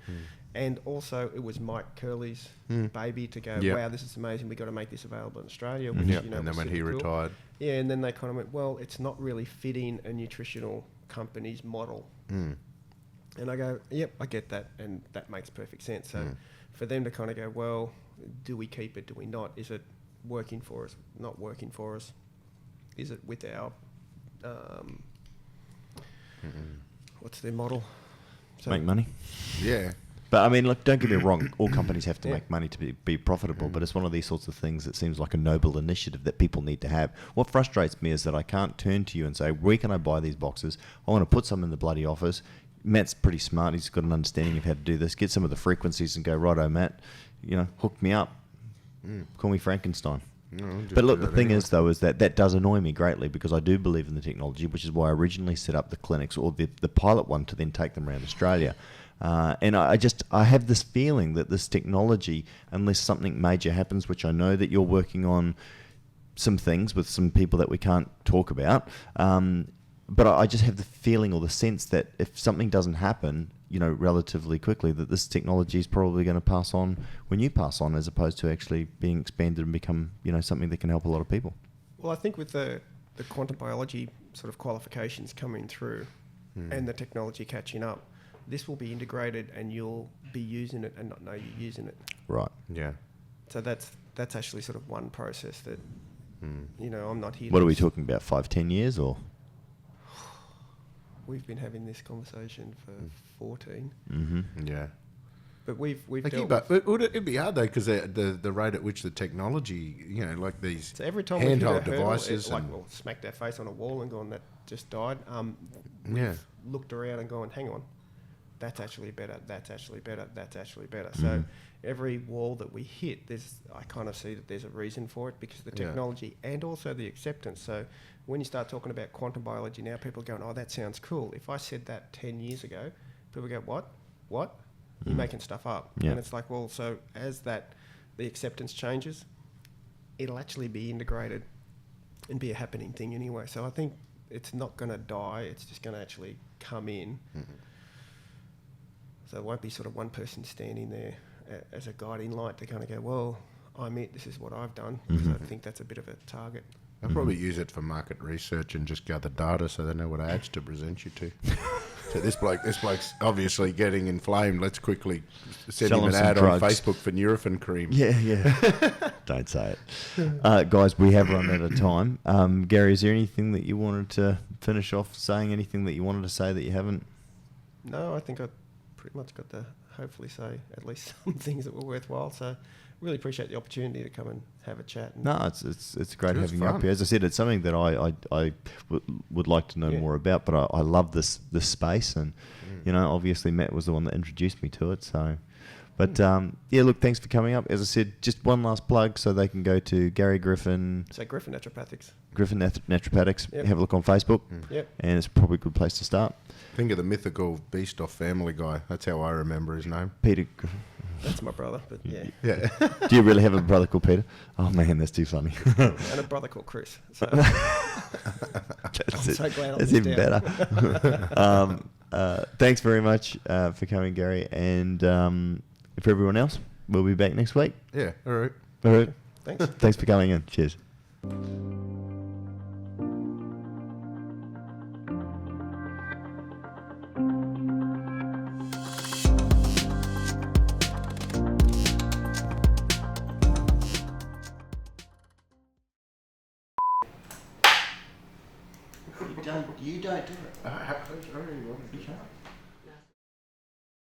And also, it was Mike Curley's baby to go, wow, this is amazing. We've got to make this available in Australia. Which, and then when he retired. Yeah, and then they kind of went, well, it's not really fitting a nutritional company's model. And I go, yep, I get that. And that makes perfect sense. So for them to kind of go, well, do we keep it? Do we not? Is it working for us? Not working for us? Is it with our... what's their model? So Make money. Yeah. But I mean, look, don't get me wrong. All companies have to make money to be profitable, but it's one of these sorts of things that seems like a noble initiative that people need to have. What frustrates me is that I can't turn to you and say, where can I buy these boxes? I want to put some in the bloody office. Matt's pretty smart. He's got an understanding of how to do this. Get some of the frequencies and go, righto, Matt, hook me up. Call me Frankenstein. No, but look, the thing is, though, is that does annoy me greatly because I do believe in the technology, which is why I originally set up the clinics or the pilot one to then take them around Australia. And I have this feeling that this technology, unless something major happens, which I know that you're working on some things with some people that we can't talk about, but I just have the feeling or the sense that if something doesn't happen, relatively quickly, that this technology is probably going to pass on when you pass on, as opposed to actually being expanded and become, something that can help a lot of people. Well, I think with the quantum biology sort of qualifications coming through and the technology catching up, this will be integrated and you'll be using it and not know you're using it. Right. Yeah. So that's actually sort of one process that, I'm not here. What are we talking about, 5-10 years or? We've been having this conversation for 14. Mm-hmm. Yeah. But we've but it'd be hard though, because the rate at which the technology, like these so every time handheld we devices, we'll smack our face on a wall and gone, that just died. We've looked around and gone, hang on, that's actually better. That's actually better. That's actually better. So every wall that we hit, I kind of see that there's a reason for it because of the technology and also the acceptance. So when you start talking about quantum biology now, people are going, oh, that sounds cool. If I said that 10 years ago, people go, what? You're making stuff up. Yeah. And it's like, well, so as the acceptance changes, it'll actually be integrated and be a happening thing anyway. So I think it's not going to die. It's just going to actually come in. So it won't be sort of one person standing there as a guiding light to kind of go, well, I'm it, this is what I've done. Because I think that's a bit of a target. I'll probably use it for market research and just gather data so they know what ads to present you to. So this bloke's obviously getting inflamed. Let's quickly send him an ad on Facebook for Nurofen cream. Yeah. Don't say it. Guys, we have run out of time. Gary, is there anything that you wanted to finish off saying? Anything that you wanted to say that you haven't? No, I think I pretty much got to hopefully say at least some things that were worthwhile. So really appreciate the opportunity to come and have a chat. No, it's great having you fun. up here. As I said, it's something that I would like to know more about, but I love this space, and obviously Matt was the one that introduced me to it. So, but look, thanks for coming up. As I said, just one last plug, so they can go to Gary Griffin. So Griffin Naturopathics. Griffin Naturopathics. Yep. Have a look on Facebook. Yep. And it's probably a good place to start. Think of the mythical beast off Family Guy. That's how I remember his name. Peter Griffin. That's my brother, but yeah. Do you really have a brother called Peter? Oh man, that's too funny. And a brother called Chris. So that's so glad that's even better. Thanks very much for coming, Gary. And for everyone else, we'll be back next week. Yeah, all right. All right. Thanks. Thanks for coming in. Cheers. You don't do it. I really want to.